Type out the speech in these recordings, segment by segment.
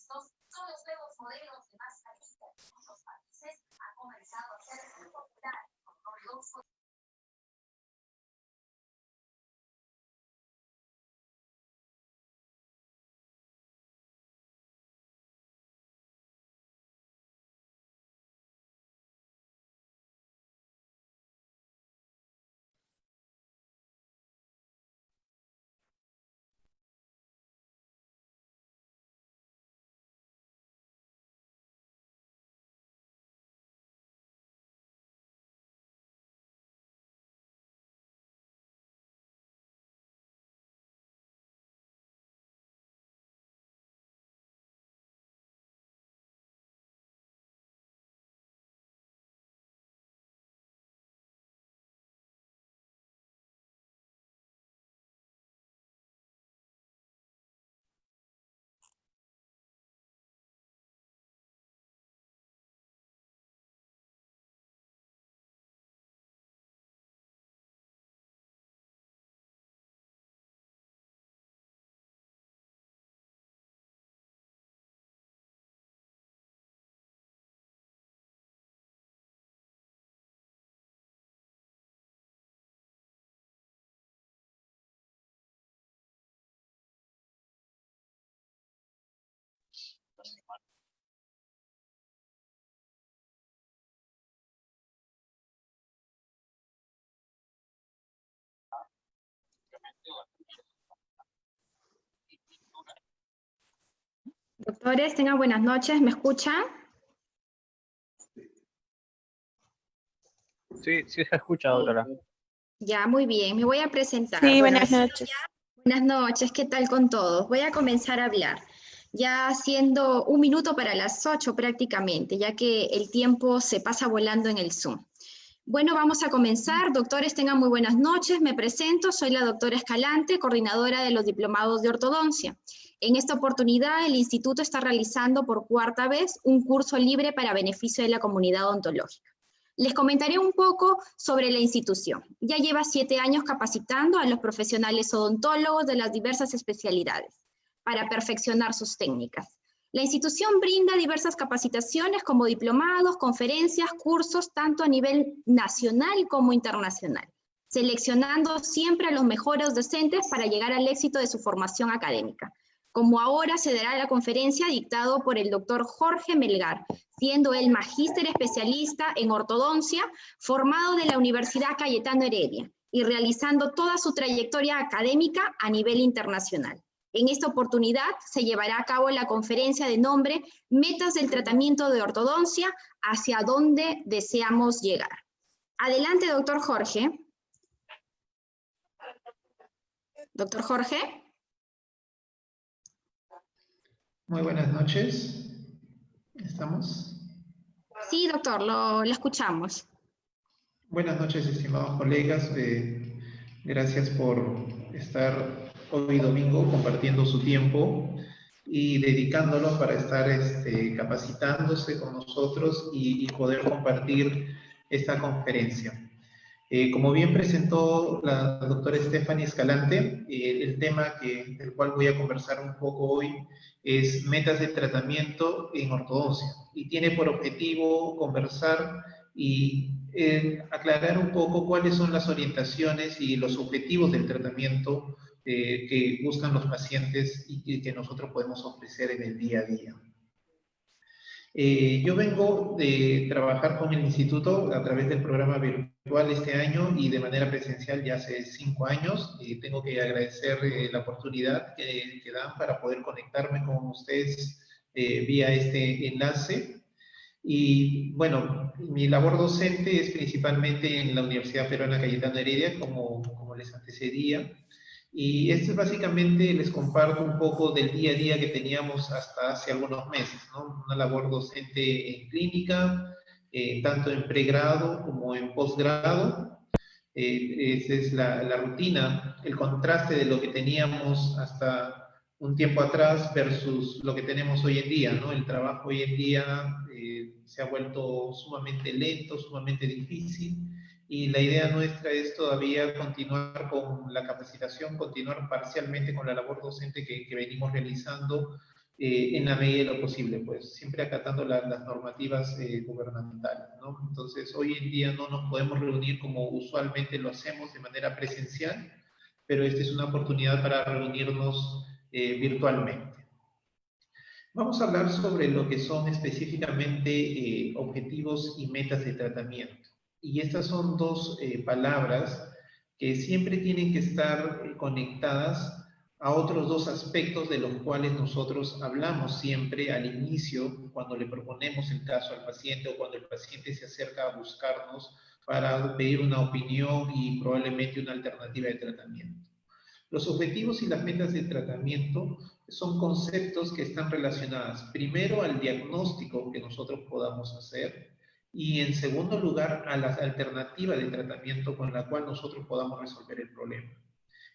Estos son los nuevos modelos de mascarilla que en muchos países ha comenzado a ser muy popular. Doctores, tengan buenas noches, ¿me escuchan? Sí, sí se escucha, doctora. Ya, muy bien, me voy a presentar. Sí, Bueno, buenas noches. buenas noches, ¿qué tal con todos? Voy a comenzar a hablar, ya siendo 1 minuto para las 8 prácticamente, ya que el tiempo se pasa volando en el Zoom. Bueno, vamos a comenzar. Doctores, tengan muy buenas noches. Me presento, soy la doctora Escalante, coordinadora de los diplomados de ortodoncia. En esta oportunidad, el instituto está realizando por 4ª vez un curso libre para beneficio de la comunidad odontológica. Les comentaré un poco sobre la institución. Ya lleva 7 años capacitando a los profesionales odontólogos de las diversas especialidades para perfeccionar sus técnicas. La institución brinda diversas capacitaciones como diplomados, conferencias, cursos, tanto a nivel nacional como internacional, seleccionando siempre a los mejores docentes para llegar al éxito de su formación académica. Como ahora se dará la conferencia dictado por el doctor Jorge Melgar, siendo él magíster especialista en ortodoncia, formado de la Universidad Cayetano Heredia y realizando toda su trayectoria académica a nivel internacional. En esta oportunidad se llevará a cabo la conferencia de nombre Metas del tratamiento de ortodoncia, hacia dónde deseamos llegar. Adelante, doctor Jorge. Doctor Jorge. Muy buenas noches. ¿Estamos? Sí, doctor, lo escuchamos. Buenas noches, estimados colegas. Gracias por estar hoy domingo compartiendo su tiempo y dedicándolo para estar capacitándose con nosotros y poder compartir esta conferencia. Como bien presentó la doctora Stephanie Escalante, el tema del cual voy a conversar un poco hoy es metas de tratamiento en ortodoncia, y tiene por objetivo conversar y aclarar un poco cuáles son las orientaciones y los objetivos del tratamiento que buscan los pacientes y que nosotros podemos ofrecer en el día a día. Yo vengo de trabajar con el instituto a través del programa virtual este año y de manera presencial ya hace 5 años. Tengo que agradecer la oportunidad que dan para poder conectarme con ustedes vía este enlace. Y bueno, mi labor docente es principalmente en la Universidad Peruana Cayetano Heredia, como les antecedía. Y esto es básicamente, les comparto un poco del día a día que teníamos hasta hace algunos meses, ¿no? Una labor docente en clínica, tanto en pregrado como en posgrado. Esa es la rutina, el contraste de lo que teníamos hasta un tiempo atrás versus lo que tenemos hoy en día, ¿no? El trabajo hoy en día se ha vuelto sumamente lento, sumamente difícil, y la idea nuestra es todavía continuar con la capacitación, continuar parcialmente con la labor docente que venimos realizando en la medida de lo posible, pues siempre acatando las normativas gubernamentales, ¿no? Entonces, hoy en día no nos podemos reunir como usualmente lo hacemos de manera presencial, pero esta es una oportunidad para reunirnos virtualmente. Vamos a hablar sobre lo que son específicamente objetivos y metas de tratamiento. Y estas son dos palabras que siempre tienen que estar conectadas a otros dos aspectos de los cuales nosotros hablamos siempre al inicio, cuando le proponemos el caso al paciente o cuando el paciente se acerca a buscarnos para pedir una opinión y probablemente una alternativa de tratamiento. Los objetivos y las metas de tratamiento son conceptos que están relacionados primero al diagnóstico que nosotros podamos hacer y en segundo lugar a la alternativa de tratamiento con la cual nosotros podamos resolver el problema.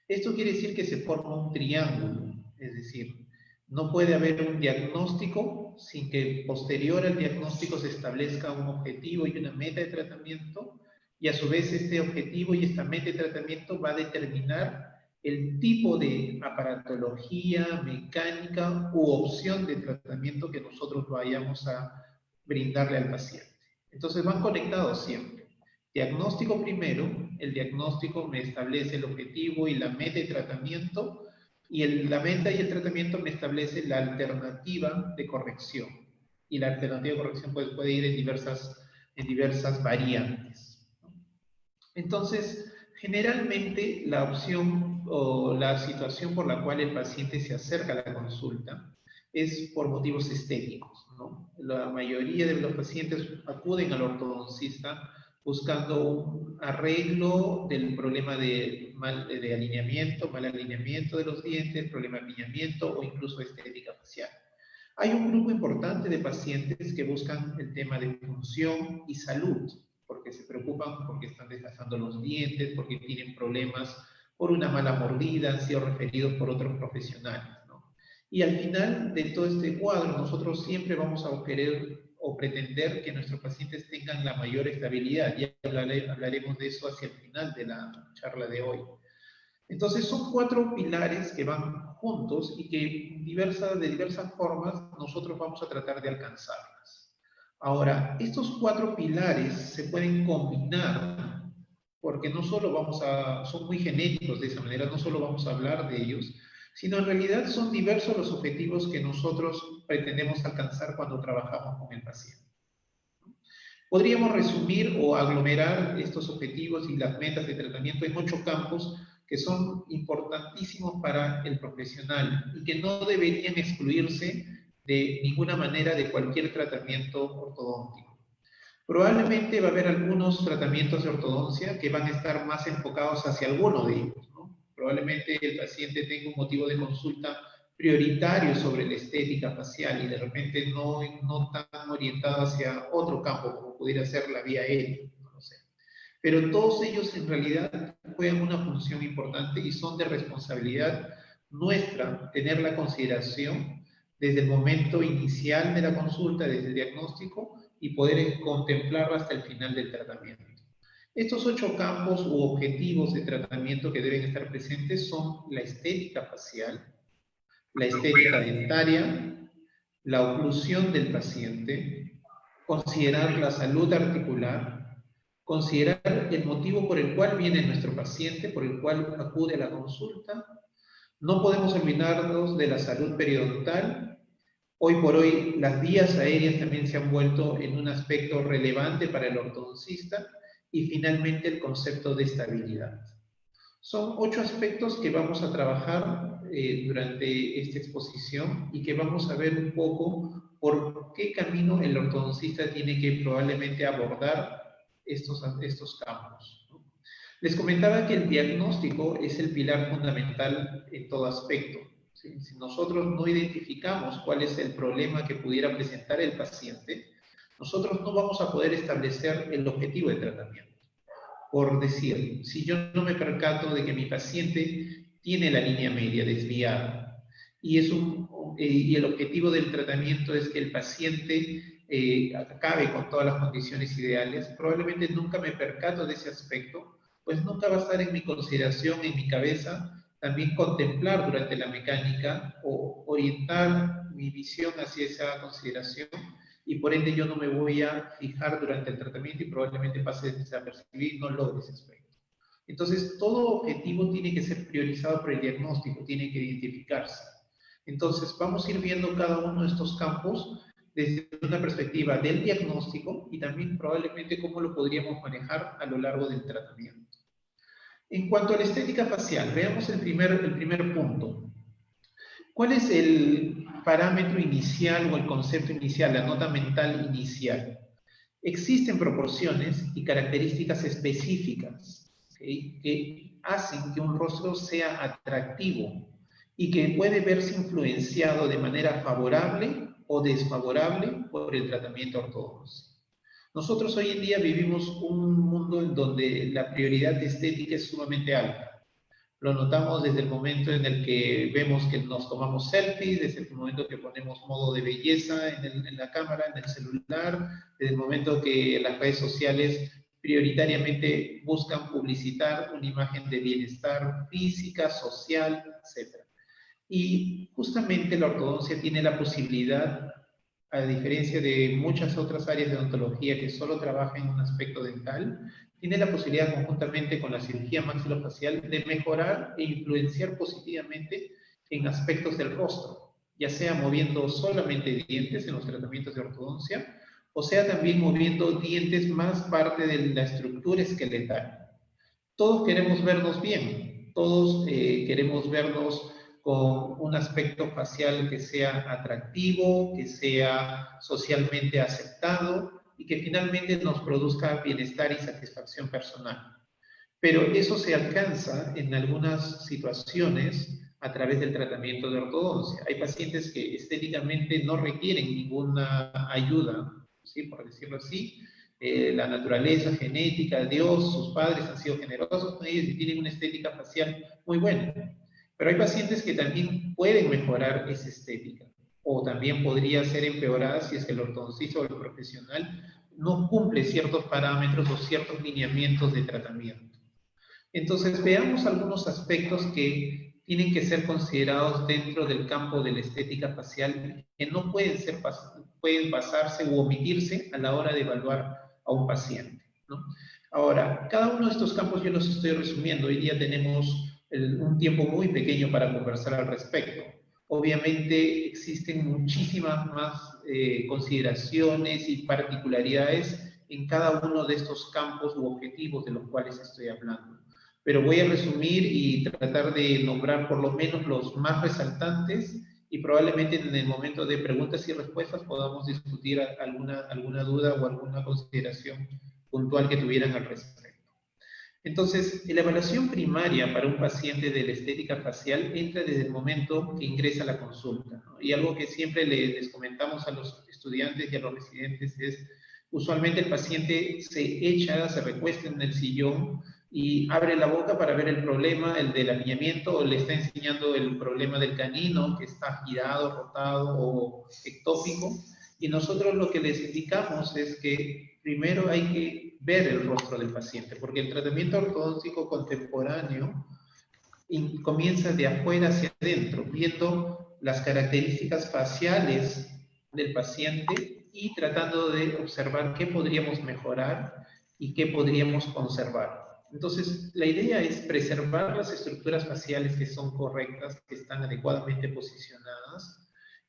Esto quiere decir que se forma un triángulo, es decir, no puede haber un diagnóstico sin que posterior al diagnóstico se establezca un objetivo y una meta de tratamiento y a su vez este objetivo y esta meta de tratamiento va a determinar el tipo de aparatología, mecánica u opción de tratamiento que nosotros vayamos a brindarle al paciente. Entonces van conectados siempre. Diagnóstico primero, el diagnóstico me establece el objetivo y la meta de tratamiento y la meta y el tratamiento me establece la alternativa de corrección. Y la alternativa de corrección puede ir en diversas variantes. Entonces, generalmente la opción o la situación por la cual el paciente se acerca a la consulta es por motivos estéticos, ¿no? La mayoría de los pacientes acuden al ortodoncista buscando un arreglo del problema de mal alineamiento de los dientes, problema de apiñamiento o incluso estética facial. Hay un grupo importante de pacientes que buscan el tema de función y salud, porque se preocupan porque están desgastando los dientes, porque tienen problemas por una mala mordida, han sido referidos por otros profesionales, ¿no? Y al final de todo este cuadro, nosotros siempre vamos a querer o pretender que nuestros pacientes tengan la mayor estabilidad. Ya hablaremos de eso hacia el final de la charla de hoy. Entonces son 4 pilares que van juntos y que de diversas formas nosotros vamos a tratar de alcanzarlas. Ahora, estos 4 pilares se pueden combinar porque no solo son muy genéricos de esa manera, no solo vamos a hablar de ellos, sino en realidad son diversos los objetivos que nosotros pretendemos alcanzar cuando trabajamos con el paciente. Podríamos resumir o aglomerar estos objetivos y las metas de tratamiento en 8 campos que son importantísimos para el profesional y que no deberían excluirse de ninguna manera de cualquier tratamiento ortodóntico. Probablemente va a haber algunos tratamientos de ortodoncia que van a estar más enfocados hacia alguno de ellos, ¿no? Probablemente el paciente tenga un motivo de consulta prioritario sobre la estética facial y de repente no tan orientado hacia otro campo como pudiera ser la vía aérea, no sé. Pero todos ellos en realidad juegan una función importante y son de responsabilidad nuestra tener la consideración desde el momento inicial de la consulta, desde el diagnóstico y poder contemplarla hasta el final del tratamiento. Estos 8 campos u objetivos de tratamiento que deben estar presentes son la estética facial, la estética dentaria, la oclusión del paciente, considerar la salud articular, considerar el motivo por el cual viene nuestro paciente, por el cual acude a la consulta. No podemos olvidarnos de la salud periodontal. Hoy por hoy las vías aéreas también se han vuelto en un aspecto relevante para el ortodoncista y finalmente el concepto de estabilidad. Son 8 aspectos que vamos a trabajar durante esta exposición y que vamos a ver un poco por qué camino el ortodoncista tiene que probablemente abordar estos campos. Les comentaba que el diagnóstico es el pilar fundamental en todo aspecto. ¿Sí? Si nosotros no identificamos cuál es el problema que pudiera presentar el paciente, nosotros no vamos a poder establecer el objetivo de tratamiento. Por decir, si yo no me percato de que mi paciente tiene la línea media desviada y el objetivo del tratamiento es que el paciente acabe con todas las condiciones ideales, probablemente nunca me percato de ese aspecto, pues nunca va a estar en mi consideración, en mi cabeza, también contemplar durante la mecánica o orientar mi visión hacia esa consideración y por ende yo no me voy a fijar durante el tratamiento y probablemente pase desapercibido y no logre ese aspecto. Entonces, todo objetivo tiene que ser priorizado por el diagnóstico, tiene que identificarse. Entonces, vamos a ir viendo cada uno de estos campos desde una perspectiva del diagnóstico y también probablemente cómo lo podríamos manejar a lo largo del tratamiento. En cuanto a la estética facial, veamos el primer punto. ¿Cuál es el parámetro inicial o el concepto inicial, la nota mental inicial? Existen proporciones y características específicas, ¿okay?, que hacen que un rostro sea atractivo y que puede verse influenciado de manera favorable o desfavorable por el tratamiento ortodoncia. Nosotros hoy en día vivimos un mundo en donde la prioridad estética es sumamente alta. Lo notamos desde el momento en el que vemos que nos tomamos selfies, desde el momento que ponemos modo de belleza en la cámara, en el celular, desde el momento que las redes sociales prioritariamente buscan publicitar una imagen de bienestar física, social, etc. Y justamente la ortodoncia tiene la posibilidad, a diferencia de muchas otras áreas de odontología que solo trabajan en un aspecto dental, tiene la posibilidad conjuntamente con la cirugía maxilofacial de mejorar e influenciar positivamente en aspectos del rostro, ya sea moviendo solamente dientes en los tratamientos de ortodoncia, o sea también moviendo dientes más parte de la estructura esqueletal. Todos queremos vernos bien, todos queremos vernos con un aspecto facial que sea atractivo, que sea socialmente aceptado y que finalmente nos produzca bienestar y satisfacción personal. Pero eso se alcanza en algunas situaciones a través del tratamiento de ortodoncia. Hay pacientes que estéticamente no requieren ninguna ayuda, ¿sí?, por decirlo así. La naturaleza, genética, Dios, sus padres han sido generosos con ellos y tienen una estética facial muy buena. Pero hay pacientes que también pueden mejorar esa estética, o también podría ser empeorada si es que el ortodoncista o el profesional no cumple ciertos parámetros o ciertos lineamientos de tratamiento. Entonces, veamos algunos aspectos que tienen que ser considerados dentro del campo de la estética facial, que no pueden pasarse u omitirse a la hora de evaluar a un paciente, ¿no? Ahora, cada uno de estos campos yo los estoy resumiendo. Hoy día tenemos un tiempo muy pequeño para conversar al respecto. Obviamente existen muchísimas más consideraciones y particularidades en cada uno de estos campos u objetivos de los cuales estoy hablando. Pero voy a resumir y tratar de nombrar por lo menos los más resaltantes y probablemente en el momento de preguntas y respuestas podamos discutir alguna duda o alguna consideración puntual que tuvieran al respecto. Entonces, la evaluación primaria para un paciente de la estética facial entra desde el momento que ingresa a la consulta, ¿no? Y algo que siempre les comentamos a los estudiantes y a los residentes es, usualmente el paciente se recuesta en el sillón y abre la boca para ver el problema, el del alineamiento, o le está enseñando el problema del canino que está girado, rotado o ectópico. Y nosotros lo que les indicamos es que primero hay que ver el rostro del paciente, porque el tratamiento ortodóntico contemporáneo comienza de afuera hacia adentro, viendo las características faciales del paciente y tratando de observar qué podríamos mejorar y qué podríamos conservar. Entonces, la idea es preservar las estructuras faciales que son correctas, que están adecuadamente posicionadas,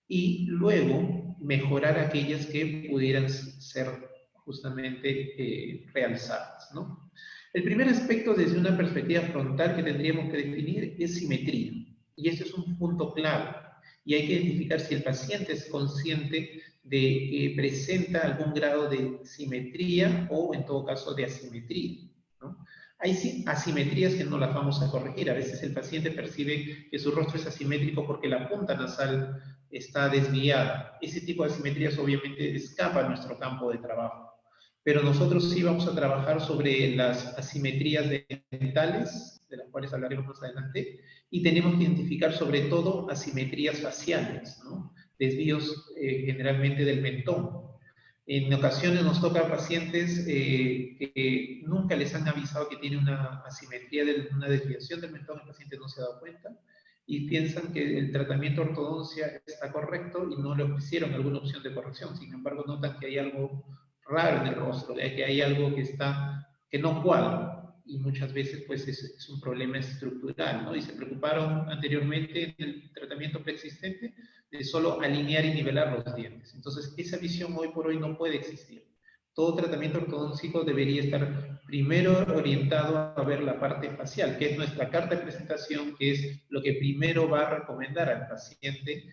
y luego mejorar aquellas que pudieran ser justamente realzadas, ¿no? El primer aspecto desde una perspectiva frontal que tendríamos que definir es simetría, y este es un punto clave, y hay que identificar si el paciente es consciente de que presenta algún grado de simetría o en todo caso de asimetría, ¿no? Hay asimetrías que no las vamos a corregir. A veces el paciente percibe que su rostro es asimétrico porque la punta nasal está desviada. Ese tipo de asimetrías obviamente escapa a nuestro campo de trabajo. Pero nosotros sí vamos a trabajar sobre las asimetrías dentales, de las cuales hablaremos más adelante, y tenemos que identificar sobre todo asimetrías faciales, ¿no? Desvíos generalmente del mentón. En ocasiones nos toca pacientes que nunca les han avisado que tiene una asimetría, una desviación del mentón, el paciente no se ha dado cuenta, y piensan que el tratamiento ortodoncia está correcto y no le ofrecieron alguna opción de corrección. Sin embargo, notan que hay algo raro en el rostro, que hay algo que no cuadra. Y muchas veces pues es un problema estructural, ¿no? Y se preocuparon anteriormente en el tratamiento preexistente de solo alinear y nivelar los dientes. Entonces, esa visión hoy por hoy no puede existir. Todo tratamiento ortodóntico debería estar primero orientado a ver la parte facial, que es nuestra carta de presentación, que es lo que primero va a recomendar al paciente,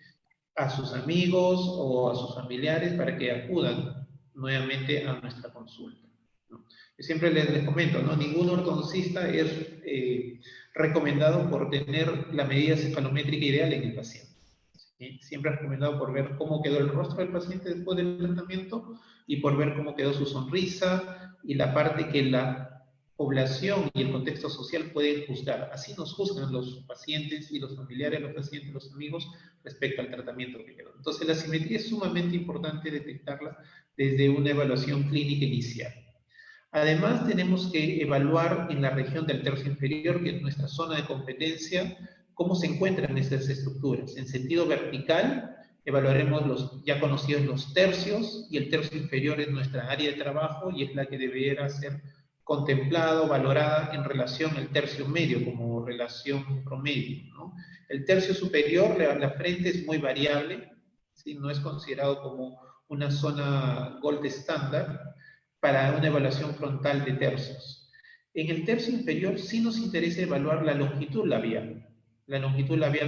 a sus amigos o a sus familiares para que acudan nuevamente a nuestra consulta, ¿no? Yo siempre les comento, ¿no? Ningún ortodoncista es recomendado por tener la medida cefalométrica ideal en el paciente, ¿sí? Siempre es recomendado por ver cómo quedó el rostro del paciente después del tratamiento y por ver cómo quedó su sonrisa y la parte que la población y el contexto social pueden juzgar. Así nos juzgan los pacientes y los familiares, los pacientes, los amigos, respecto al tratamiento que quedó. Entonces, la simetría es sumamente importante detectarla desde una evaluación clínica inicial. Además, tenemos que evaluar en la región del tercio inferior, que es nuestra zona de competencia, cómo se encuentran estas estructuras. En sentido vertical, evaluaremos los ya conocidos los tercios, y el tercio inferior es nuestra área de trabajo y es la que deberá ser contemplado, valorada en relación al tercio medio como relación promedio, ¿no? El tercio superior, la frente es muy variable, ¿sí? No es considerado como una zona gold estándar para una evaluación frontal de tercios. En el tercio inferior sí nos interesa evaluar la longitud labial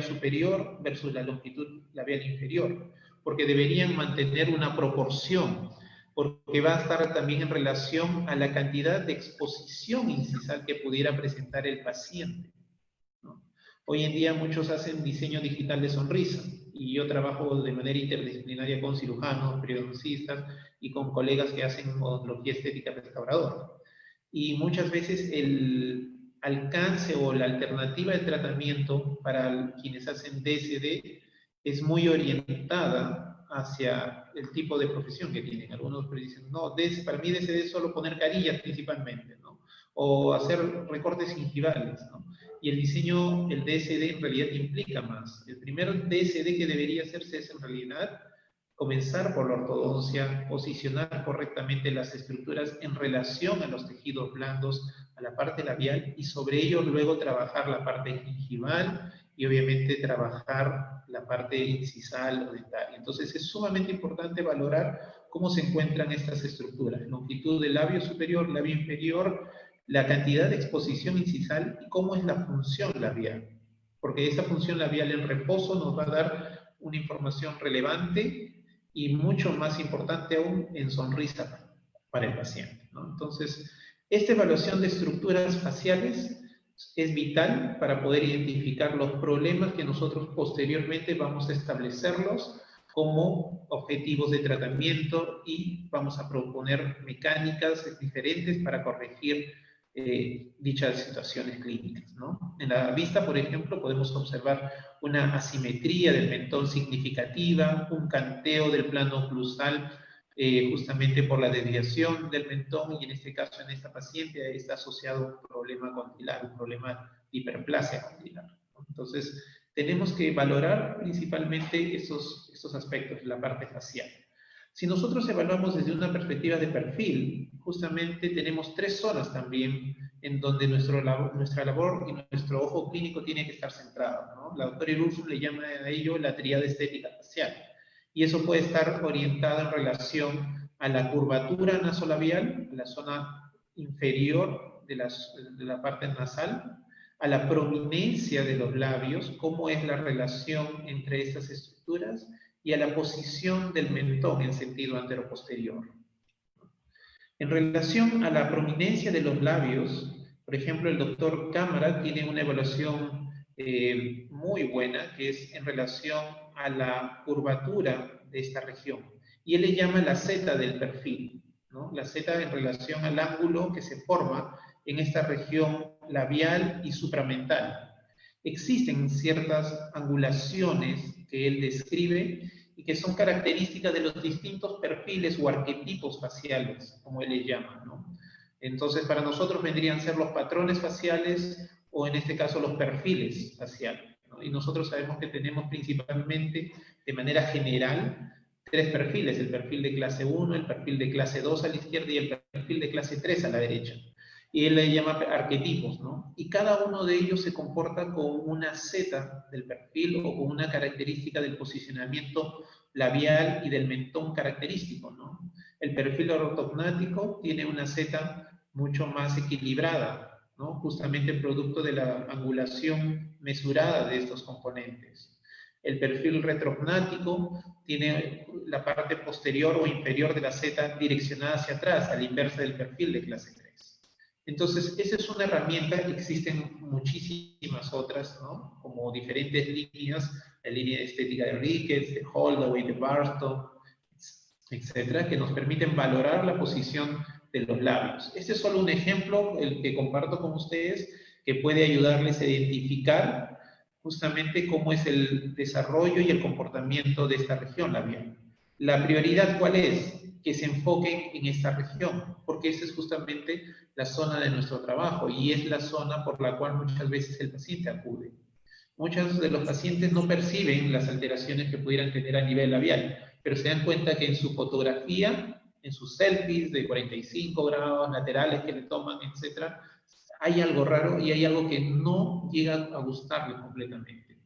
superior versus la longitud labial inferior, porque deberían mantener una proporción, porque va a estar también en relación a la cantidad de exposición incisal que pudiera presentar el paciente, ¿no? Hoy en día muchos hacen diseño digital de sonrisa, y yo trabajo de manera interdisciplinaria con cirujanos, periodoncistas y con colegas que hacen odontología estética restauradora. Y muchas veces el alcance o la alternativa de tratamiento para quienes hacen DSD es muy orientada hacia el tipo de profesión que tienen. Algunos dicen, no, para mí DSD es solo poner carillas principalmente, ¿no? O hacer recortes gingivales, ¿no? Y el diseño, el DSD en realidad implica más. El primer DSD que debería hacerse es en realidad comenzar por la ortodoncia, posicionar correctamente las estructuras en relación a los tejidos blandos, a la parte labial, y sobre ello luego trabajar la parte gingival y obviamente trabajar la parte incisal o dental. Entonces es sumamente importante valorar cómo se encuentran estas estructuras: longitud del labio superior, labio inferior, la cantidad de exposición incisal y cómo es la función labial, porque esa función labial en reposo nos va a dar una información relevante y mucho más importante aún en sonrisa para el paciente, ¿no? Entonces, esta evaluación de estructuras faciales es vital para poder identificar los problemas que nosotros posteriormente vamos a establecerlos como objetivos de tratamiento, y vamos a proponer mecánicas diferentes para corregir dichas situaciones clínicas, ¿no? En la vista, por ejemplo, podemos observar una asimetría del mentón significativa, un canteo del plano oclusal, justamente por la desviación del mentón, y en este caso, en esta paciente, está asociado a un problema condilar, un problema de hiperplasia condilar, ¿no? Entonces, tenemos que valorar principalmente estos aspectos de la parte facial. Si nosotros evaluamos desde una perspectiva de perfil, justamente tenemos tres zonas también en donde nuestra labor y nuestro ojo clínico tiene que estar centrado, ¿no? La doctora Irurzu le llama a ello la tríada estética facial, y eso puede estar orientado en relación a la curvatura nasolabial, a la zona inferior de la parte nasal, a la prominencia de los labios, cómo es la relación entre estas estructuras, y a la posición del mentón en sentido anteroposterior. En relación a la prominencia de los labios, por ejemplo, el doctor Cámara tiene una evaluación muy buena, que es en relación a la curvatura de esta región, y él le llama la Z del perfil, ¿no? La Z en relación al ángulo que se forma en esta región labial y supramental. Existen ciertas angulaciones que él describe y que son características de los distintos perfiles o arquetipos faciales, como él les llama, ¿no? Entonces, para nosotros vendrían a ser los patrones faciales, o en este caso los perfiles faciales, ¿no? Y nosotros sabemos que tenemos principalmente, de manera general, tres perfiles: el perfil de clase 1, el perfil de clase 2 a la izquierda y el perfil de clase 3 a la derecha. Y él le llama arquetipos, ¿no? Y cada uno de ellos se comporta con una Z del perfil o con una característica del posicionamiento labial y del mentón característico, ¿no? El perfil ortognático tiene una Z mucho más equilibrada, ¿no? Justamente producto de la angulación mesurada de estos componentes. El perfil retrognático tiene la parte posterior o inferior de la Z direccionada hacia atrás, a la inversa del perfil de clase 3. Entonces, esa es una herramienta. Existen muchísimas otras, ¿no? Como diferentes líneas, la línea estética de Ricketts, de Holloway, de Barstow, etcétera, que nos permiten valorar la posición de los labios. Este es solo un ejemplo, el que comparto con ustedes, que puede ayudarles a identificar justamente cómo es el desarrollo y el comportamiento de esta región labial. La prioridad, ¿cuál es? Que se enfoquen en esta región, porque esa es justamente la zona de nuestro trabajo y es la zona por la cual muchas veces el paciente acude. Muchos de los pacientes no perciben las alteraciones que pudieran tener a nivel labial, pero se dan cuenta que en su fotografía, en sus selfies de 45 grados laterales que le toman, etcétera, hay algo raro y hay algo que no llega a gustarle completamente.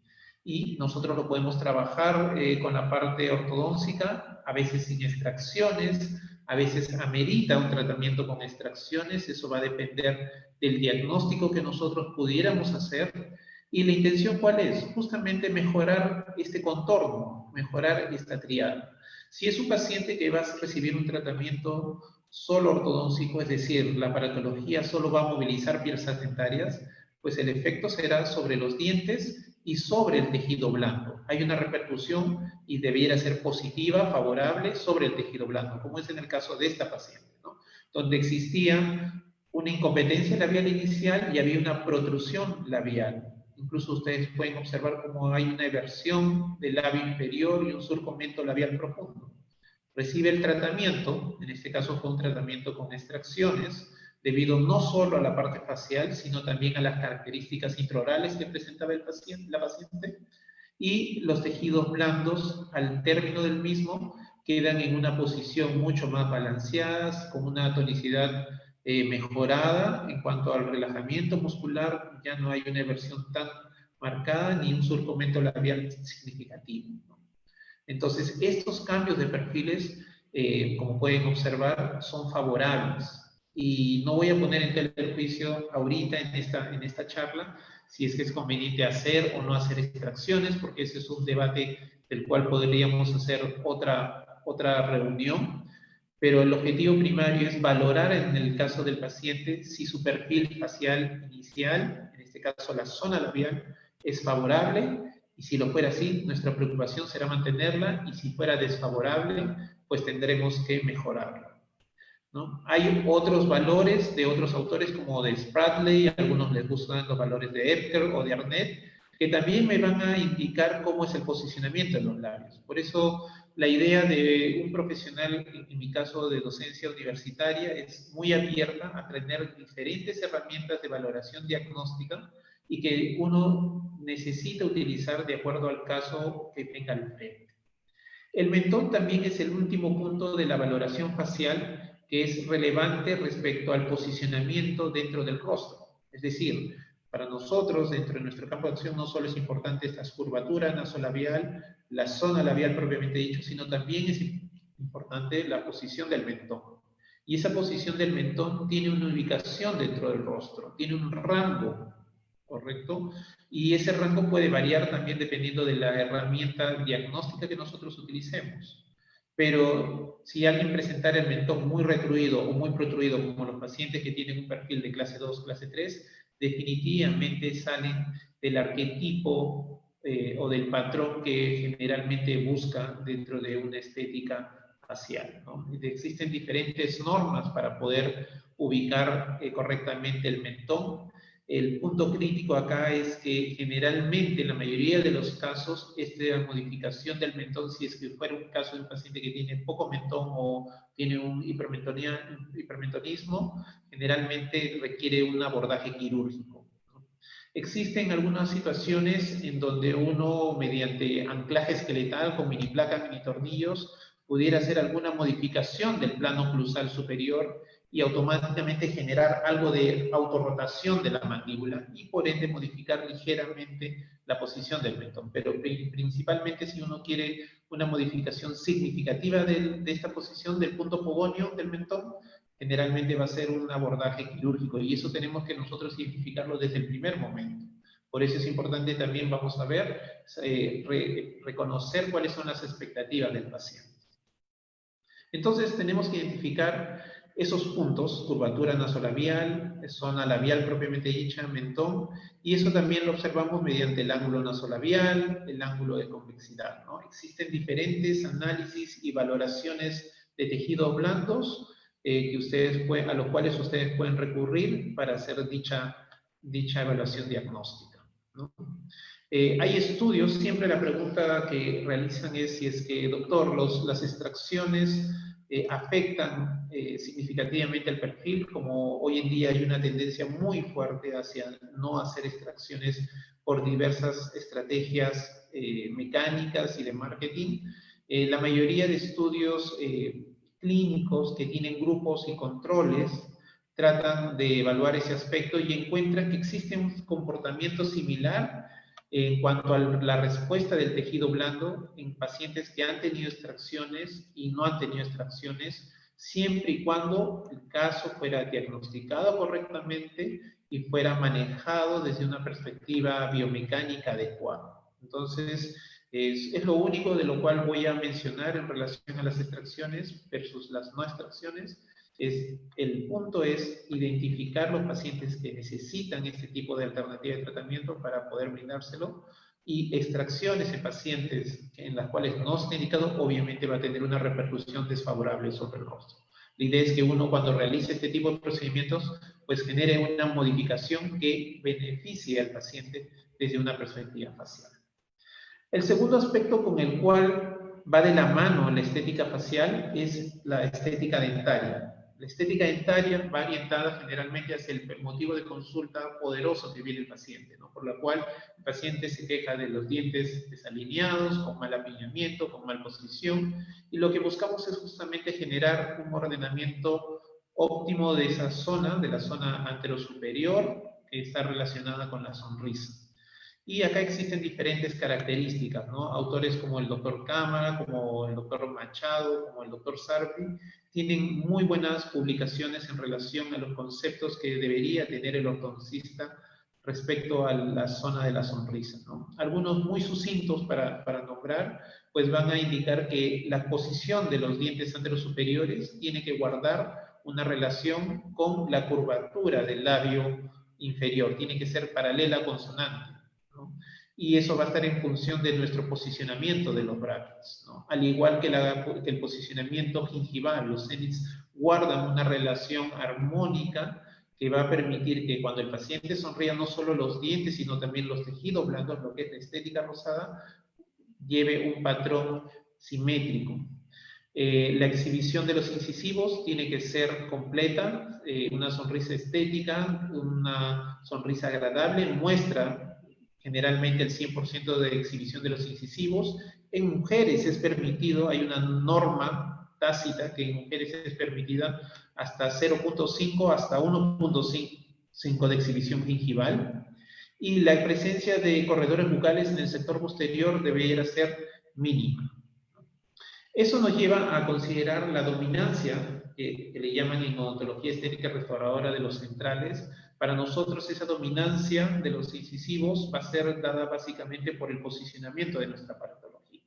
Y nosotros lo podemos trabajar con la parte ortodóntica, a veces sin extracciones, a veces amerita un tratamiento con extracciones. Eso va a depender del diagnóstico que nosotros pudiéramos hacer. ¿Y la intención cuál es? Justamente mejorar este contorno, mejorar esta triada. Si es un paciente que va a recibir un tratamiento solo ortodóntico, es decir, la aparatología solo va a movilizar piezas dentarias, pues el efecto será sobre los dientes y sobre el tejido blando. Hay una repercusión y debiera ser positiva, favorable, sobre el tejido blando, como es en el caso de esta paciente, ¿no? Donde existía una incompetencia labial inicial y había una protrusión labial. Incluso ustedes pueden observar cómo hay una eversión del labio inferior y un surcomento labial profundo. Recibe el tratamiento, en este caso fue un tratamiento con extracciones, debido no solo a la parte facial, sino también a las características intraorales que presentaba la paciente, y los tejidos blandos, al término del mismo, quedan en una posición mucho más balanceadas, con una tonicidad mejorada en cuanto al relajamiento muscular. Ya no hay una eversión tan marcada ni un surcomento labial significativo, ¿no? Entonces, estos cambios de perfiles, como pueden observar, son favorables. Y no voy a poner en tela de juicio ahorita en esta charla si es que es conveniente hacer o no hacer extracciones, porque ese es un debate del cual podríamos hacer otra reunión. Pero el objetivo primario es valorar en el caso del paciente si su perfil facial inicial, en este caso la zona labial, es favorable. Y si lo fuera así, nuestra preocupación será mantenerla, y si fuera desfavorable, pues tendremos que mejorarla, ¿no? Hay otros valores de otros autores como de Spradley, a algunos les gustan los valores de Epker o de Arnett, que también me van a indicar cómo es el posicionamiento de los labios. Por eso la idea de un profesional, en mi caso de docencia universitaria, es muy abierta a tener diferentes herramientas de valoración diagnóstica y que uno necesita utilizar de acuerdo al caso que tenga al frente. El mentón también es el último punto de la valoración facial que es relevante respecto al posicionamiento dentro del rostro. Es decir, para nosotros, dentro de nuestro campo de acción, no solo es importante esta curvatura nasolabial, la zona labial propiamente dicho, sino también es importante la posición del mentón. Y esa posición del mentón tiene una ubicación dentro del rostro, tiene un rango, ¿correcto? Y ese rango puede variar también dependiendo de la herramienta diagnóstica que nosotros utilicemos. Pero si alguien presentara el mentón muy retruido o muy protruido, como los pacientes que tienen un perfil de clase 2, clase 3, definitivamente salen del arquetipo o del patrón que generalmente busca dentro de una estética facial, ¿no? Existen diferentes normas para poder ubicar correctamente el mentón. El punto crítico acá es que generalmente, en la mayoría de los casos, esta modificación del mentón, si es que fuera un caso de un paciente que tiene poco mentón o tiene un hipermentonismo, generalmente requiere un abordaje quirúrgico, ¿no? Existen algunas situaciones en donde uno, mediante anclaje esqueletal con mini placas, mini tornillos, pudiera hacer alguna modificación del plano oclusal superior y automáticamente generar algo de autorrotación de la mandíbula y por ende modificar ligeramente la posición del mentón. Pero principalmente si uno quiere una modificación significativa de esta posición del punto fogonio del mentón, generalmente va a ser un abordaje quirúrgico y eso tenemos que nosotros identificarlo desde el primer momento. Por eso es importante también, vamos a ver, reconocer cuáles son las expectativas del paciente. Entonces tenemos que identificar esos puntos, curvatura nasolabial, zona labial propiamente dicha, mentón, y eso también lo observamos mediante el ángulo nasolabial, el ángulo de convexidad, ¿no? Existen diferentes análisis y valoraciones de tejidos blandos a los cuales ustedes pueden recurrir para hacer dicha evaluación diagnóstica, ¿no? Hay estudios, siempre la pregunta que realizan es si es que, doctor, las extracciones afectan significativamente el perfil, como hoy en día hay una tendencia muy fuerte hacia no hacer extracciones por diversas estrategias mecánicas y de marketing. La mayoría de estudios clínicos que tienen grupos y controles tratan de evaluar ese aspecto y encuentran que existe un comportamiento similar en cuanto a la respuesta del tejido blando en pacientes que han tenido extracciones y no han tenido extracciones, siempre y cuando el caso fuera diagnosticado correctamente y fuera manejado desde una perspectiva biomecánica adecuada. Entonces, es lo único de lo cual voy a mencionar en relación a las extracciones versus las no extracciones. El punto es identificar los pacientes que necesitan este tipo de alternativa de tratamiento para poder brindárselo, y extracciones en pacientes en las cuales no está indicado, obviamente va a tener una repercusión desfavorable sobre el rostro. La idea es que uno, cuando realice este tipo de procedimientos, pues genere una modificación que beneficie al paciente desde una perspectiva facial. El segundo aspecto con el cual va de la mano la estética facial es la estética dentaria. La estética dentaria va orientada generalmente hacia el motivo de consulta poderoso que viene el paciente, ¿no? Por la cual el paciente se queja de los dientes desalineados, con mal apiñamiento, con mal posición, y lo que buscamos es justamente generar un ordenamiento óptimo de esa zona, de la zona anterosuperior, que está relacionada con la sonrisa. Y acá existen diferentes características, ¿no? Autores como el doctor Cámara, como el doctor Machado, como el doctor Sarpi, tienen muy buenas publicaciones en relación a los conceptos que debería tener el ortodoncista respecto a la zona de la sonrisa, ¿no? Algunos muy sucintos para nombrar, pues van a indicar que la posición de los dientes anterosuperiores tiene que guardar una relación con la curvatura del labio inferior, tiene que ser paralela consonante, ¿no? Y eso va a estar en función de nuestro posicionamiento de los brackets, ¿no? Al igual que el posicionamiento gingival, los cénits guardan una relación armónica que va a permitir que cuando el paciente sonría, no solo los dientes, sino también los tejidos blandos, lo que es la estética rosada, lleve un patrón simétrico. La exhibición de los incisivos tiene que ser completa, una sonrisa estética, una sonrisa agradable, muestra generalmente el 100% de exhibición de los incisivos. En mujeres es permitido, hay una norma tácita que en mujeres es permitida hasta 0.5 hasta 1.5 de exhibición gingival, y la presencia de corredores bucales en el sector posterior debería ser mínima. Eso nos lleva a considerar la dominancia, que le llaman en odontología estética restauradora, de los centrales. Para nosotros esa dominancia de los incisivos va a ser dada básicamente por el posicionamiento de nuestra aparatología.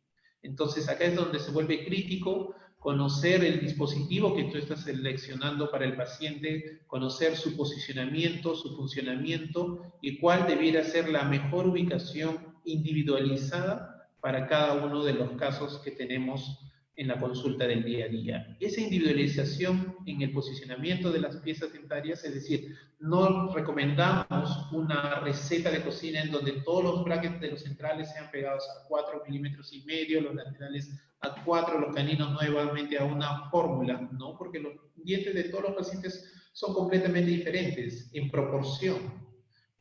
Entonces acá es donde se vuelve crítico conocer el dispositivo que tú estás seleccionando para el paciente, conocer su posicionamiento, su funcionamiento y cuál debiera ser la mejor ubicación individualizada para cada uno de los casos que tenemos en la consulta del día a día. Esa individualización en el posicionamiento de las piezas dentarias, es decir, no recomendamos una receta de cocina en donde todos los brackets de los centrales sean pegados a 4,5 milímetros, los laterales a 4, los caninos nuevamente a una fórmula, ¿no? Porque los dientes de todos los pacientes son completamente diferentes en proporción.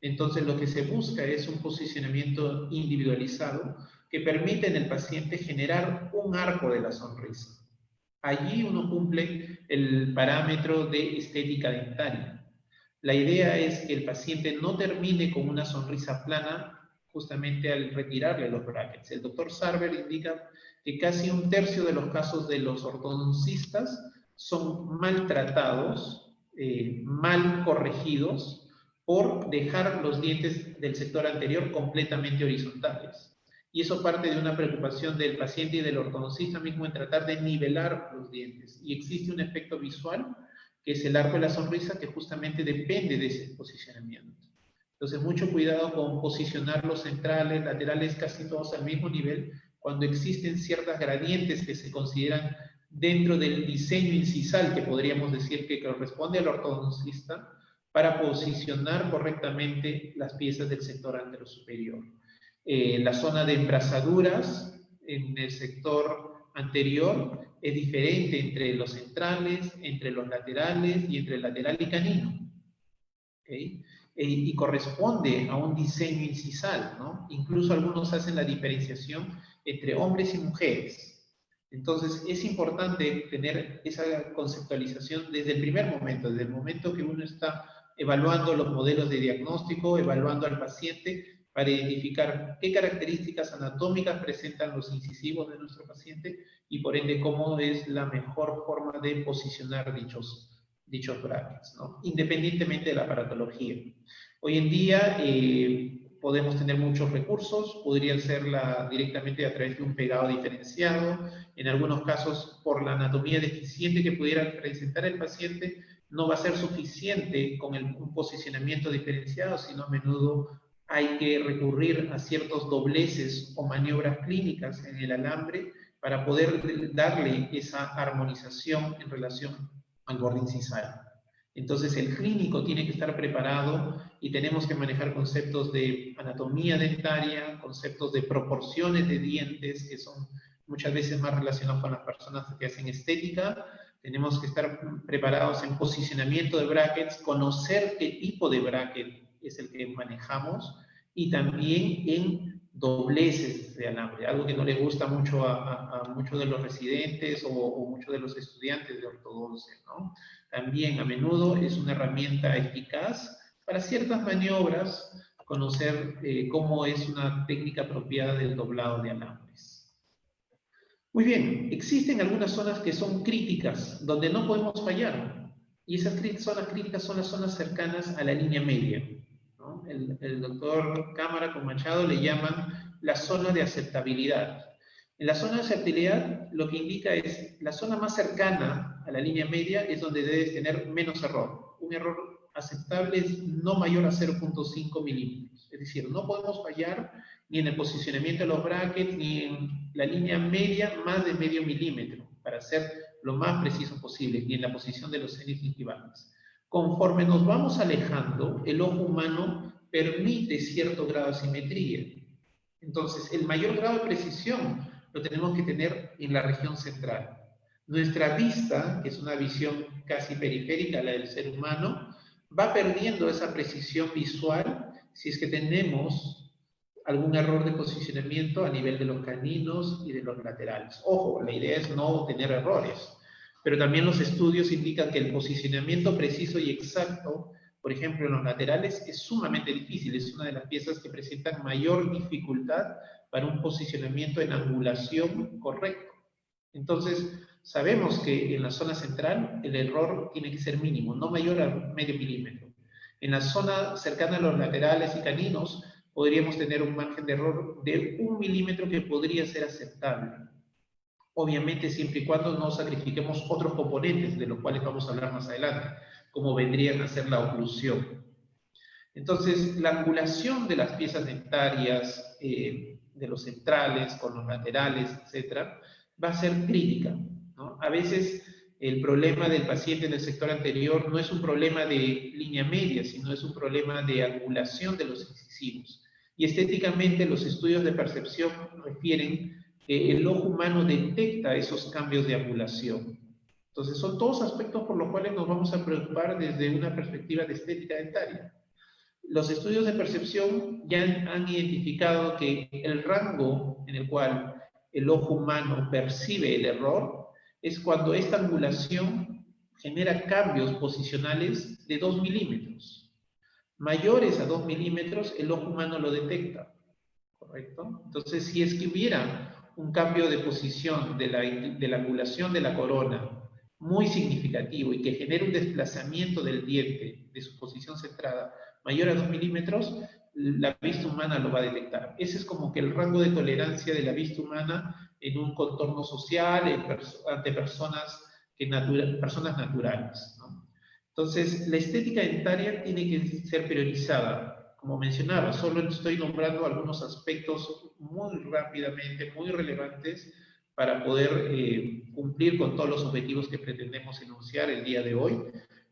Entonces, lo que se busca es un posicionamiento individualizado que permite en el paciente generar un arco de la sonrisa. Allí uno cumple el parámetro de estética dentaria. La idea es que el paciente no termine con una sonrisa plana justamente al retirarle los brackets. El doctor Sarver indica que casi un tercio de los casos de los ortodoncistas son maltratados, mal corregidos, por dejar los dientes del sector anterior completamente horizontales. Y eso parte de una preocupación del paciente y del ortodoncista mismo en tratar de nivelar los dientes. Y existe un efecto visual, que es el arco de la sonrisa, que justamente depende de ese posicionamiento. Entonces, mucho cuidado con posicionar los centrales, laterales, casi todos al mismo nivel, cuando existen ciertas gradientes que se consideran dentro del diseño incisal, que podríamos decir que corresponde al ortodoncista, para posicionar correctamente las piezas del sector anterosuperior. La zona de embrazaduras en el sector anterior es diferente entre los centrales, entre los laterales y entre el lateral y canino. ¿Okay? Y corresponde a un diseño incisal, ¿no? Incluso algunos hacen la diferenciación entre hombres y mujeres. Entonces, es importante tener esa conceptualización desde el primer momento, desde el momento que uno está evaluando los modelos de diagnóstico, evaluando al paciente, para identificar qué características anatómicas presentan los incisivos de nuestro paciente y por ende cómo es la mejor forma de posicionar dichos brackets, ¿no? Independientemente de la aparatología. Hoy en día podemos tener muchos recursos, podrían ser directamente a través de un pegado diferenciado, en algunos casos por la anatomía deficiente que pudiera presentar el paciente, no va a ser suficiente con un posicionamiento diferenciado, sino a menudo hay que recurrir a ciertos dobleces o maniobras clínicas en el alambre para poder darle esa armonización en relación al borde incisal. Entonces el clínico tiene que estar preparado y tenemos que manejar conceptos de anatomía dentaria, conceptos de proporciones de dientes, que son muchas veces más relacionados con las personas que hacen estética. Tenemos que estar preparados en posicionamiento de brackets, conocer qué tipo de bracket es el que manejamos y también en dobleces de alambre, algo que no le gusta mucho a muchos de los residentes o muchos de los estudiantes de ortodoncia, ¿no? También a menudo es una herramienta eficaz para ciertas maniobras, conocer cómo es una técnica apropiada del doblado de alambres. Muy bien, existen algunas zonas que son críticas, donde no podemos fallar, y esas zonas críticas son las zonas cercanas a la línea media, ¿no? El doctor Cámara con Machado le llaman la zona de aceptabilidad. En la zona de aceptabilidad lo que indica es la zona más cercana a la línea media es donde debes tener menos error. Un error aceptable es no mayor a 0.5 milímetros. Es decir, no podemos fallar ni en el posicionamiento de los brackets, ni en la línea media más de medio milímetro, para ser lo más preciso posible, ni en la posición de los senos gingivales. Conforme nos vamos alejando, el ojo humano permite cierto grado de simetría. Entonces, el mayor grado de precisión lo tenemos que tener en la región central. Nuestra vista, que es una visión casi periférica, la del ser humano, va perdiendo esa precisión visual si es que tenemos algún error de posicionamiento a nivel de los caninos y de los laterales. Ojo, la idea es no tener errores, pero también los estudios indican que el posicionamiento preciso y exacto, por ejemplo, en los laterales, es sumamente difícil. Es una de las piezas que presentan mayor dificultad para un posicionamiento en angulación correcto. Entonces, sabemos que en la zona central el error tiene que ser mínimo, no mayor a medio milímetro. En la zona cercana a los laterales y caninos, podríamos tener un margen de error de 1 milímetro que podría ser aceptable. Obviamente, siempre y cuando no sacrifiquemos otros componentes, de los cuales vamos a hablar más adelante, como vendrían a ser la oclusión. Entonces, la angulación de las piezas dentarias, de los centrales con los laterales, etcétera, va a ser crítica, ¿no? A veces el problema del paciente en el sector anterior no es un problema de línea media, sino es un problema de angulación de los incisivos. Y estéticamente los estudios de percepción refieren que el ojo humano detecta esos cambios de angulación. Entonces son todos aspectos por los cuales nos vamos a preocupar desde una perspectiva de estética dentaria. los estudios de percepción ya han identificado que el rango en el cual el ojo humano percibe el error es cuando esta angulación genera cambios posicionales de 2 milímetros. Mayores a 2 milímetros, el ojo humano lo detecta, ¿correcto? Entonces, si es que hubiera un cambio de posición de la angulación de la corona muy significativo y que genere un desplazamiento del diente de su posición centrada mayor a 2 milímetros, la vista humana lo va a detectar. Ese es como que el rango de tolerancia de la vista humana en un contorno social, ante personas naturales, ¿no? Entonces, la estética dentaria tiene que ser priorizada. Como mencionaba, solo estoy nombrando algunos aspectos muy rápidamente, muy relevantes para poder cumplir con todos los objetivos que pretendemos enunciar el día de hoy.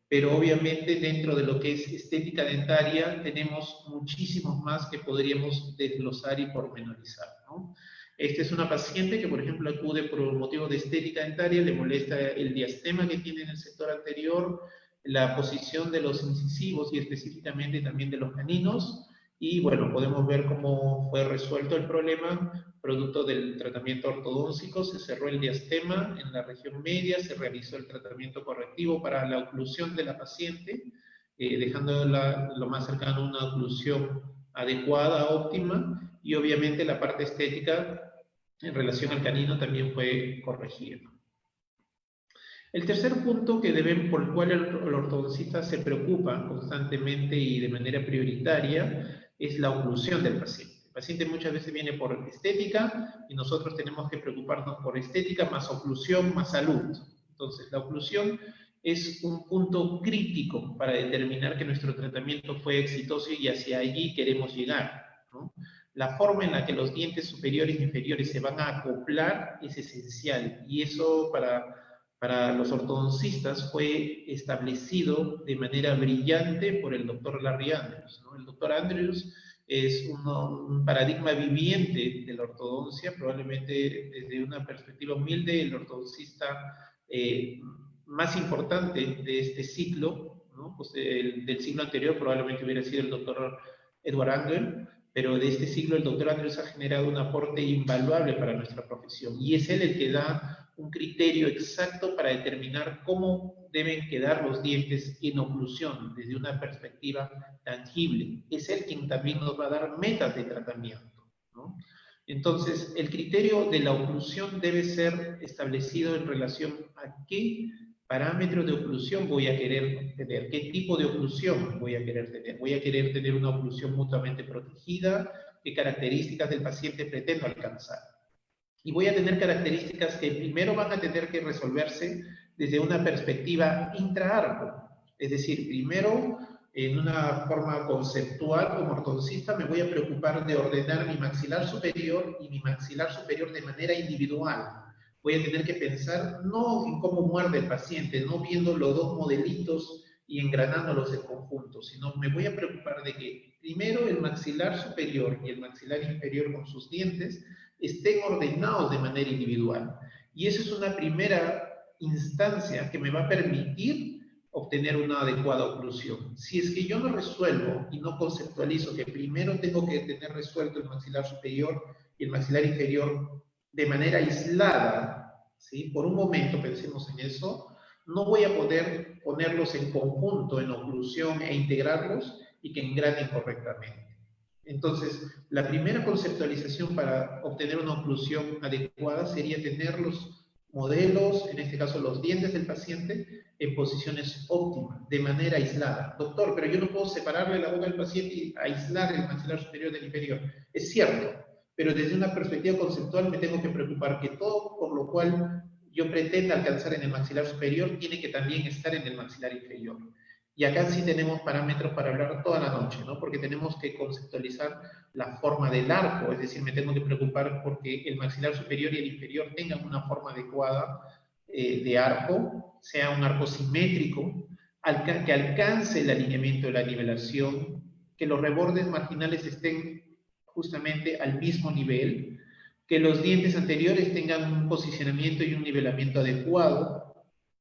Pero obviamente dentro de lo que es estética dentaria tenemos muchísimos más que podríamos desglosar y pormenorizar, ¿no? Esta es una paciente que, por ejemplo, acude por motivo de estética dentaria, le molesta el diastema que tiene en el sector anterior, la posición de los incisivos y específicamente también de los caninos, y bueno, podemos ver cómo fue resuelto el problema. Producto del tratamiento ortodóncico, se cerró el diastema en la región media, se realizó el tratamiento correctivo para la oclusión de la paciente, dejándola lo más cercano a una oclusión adecuada, óptima, y obviamente la parte estética en relación al canino también fue corregida. El tercer punto por el cual el ortodoncista se preocupa constantemente y de manera prioritaria es la oclusión del paciente. El paciente muchas veces viene por estética y nosotros tenemos que preocuparnos por estética más oclusión más salud. Entonces, la oclusión es un punto crítico para determinar que nuestro tratamiento fue exitoso y hacia allí queremos llegar, ¿no? La forma en la que los dientes superiores e inferiores se van a acoplar es esencial, y eso para los ortodoncistas fue establecido de manera brillante por el doctor Larry Andrews, ¿no? El doctor Andrews es un paradigma viviente de la ortodoncia, probablemente desde una perspectiva humilde, el ortodoncista más importante de este ciclo, ¿no? Pues del siglo anterior probablemente hubiera sido el doctor Edward Angel, pero de este siglo el doctor Andrews ha generado un aporte invaluable para nuestra profesión, y es él el que da un criterio exacto para determinar cómo deben quedar los dientes en oclusión desde una perspectiva tangible. Es él quien también nos va a dar metas de tratamiento, ¿no? Entonces, el criterio de la oclusión debe ser establecido en relación a qué parámetro de oclusión voy a querer tener, qué tipo de oclusión voy a querer tener. Voy a querer tener una oclusión mutuamente protegida, qué características del paciente pretendo alcanzar. Y voy a tener características que primero van a tener que resolverse desde una perspectiva intraarco. Es decir, primero, en una forma conceptual, como ortodoncista, me voy a preocupar de ordenar mi maxilar superior y mi maxilar superior de manera individual. Voy a tener que pensar no en cómo muerde el paciente, no viendo los dos modelitos y engranándolos en conjunto, sino me voy a preocupar de que primero el maxilar superior y el maxilar inferior con sus dientes estén ordenados de manera individual. Y eso es una primera instancia que me va a permitir obtener una adecuada oclusión. Si es que yo no resuelvo y no conceptualizo que primero tengo que tener resuelto el maxilar superior y el maxilar inferior de manera aislada, ¿sí? Por un momento pensemos en eso, no voy a poder ponerlos en conjunto en oclusión e integrarlos y que engranen correctamente. Entonces, la primera conceptualización para obtener una oclusión adecuada sería tener los modelos, en este caso los dientes del paciente, en posiciones óptimas, de manera aislada. Doctor, pero yo no puedo separarle la boca al paciente y aislar el maxilar superior del inferior. Es cierto, pero desde una perspectiva conceptual me tengo que preocupar que todo por lo cual yo pretenda alcanzar en el maxilar superior tiene que también estar en el maxilar inferior. Y acá sí tenemos parámetros para hablar toda la noche, ¿no? Porque tenemos que conceptualizar la forma del arco, es decir, me tengo que preocupar porque el maxilar superior y el inferior tengan una forma adecuada de arco, sea un arco simétrico, que alcance el alineamiento de la nivelación, que los rebordes marginales estén justamente al mismo nivel, que los dientes anteriores tengan un posicionamiento y un nivelamiento adecuado,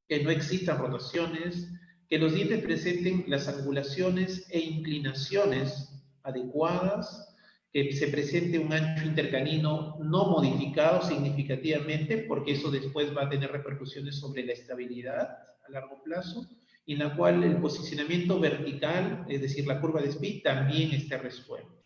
que no existan rotaciones, que los dientes presenten las angulaciones e inclinaciones adecuadas, que se presente un ancho intercanino no modificado significativamente, porque eso después va a tener repercusiones sobre la estabilidad a largo plazo, y en la cual el posicionamiento vertical, es decir, la curva de Spee, también esté resuelto.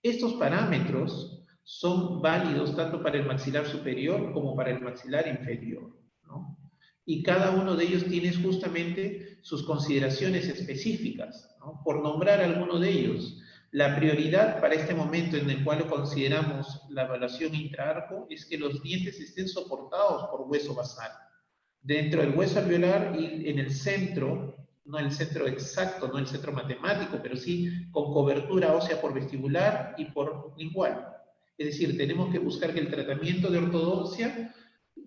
Estos parámetros son válidos tanto para el maxilar superior como para el maxilar inferior, ¿no? Y cada uno de ellos tiene justamente sus consideraciones específicas, ¿no? Por nombrar alguno de ellos, la prioridad para este momento en el cual consideramos la evaluación intraarco es que los dientes estén soportados por hueso basal. Dentro del hueso alveolar y en el centro, no el centro exacto, no el centro matemático, pero sí con cobertura ósea por vestibular y por lingual. Es decir, tenemos que buscar que el tratamiento de ortodoncia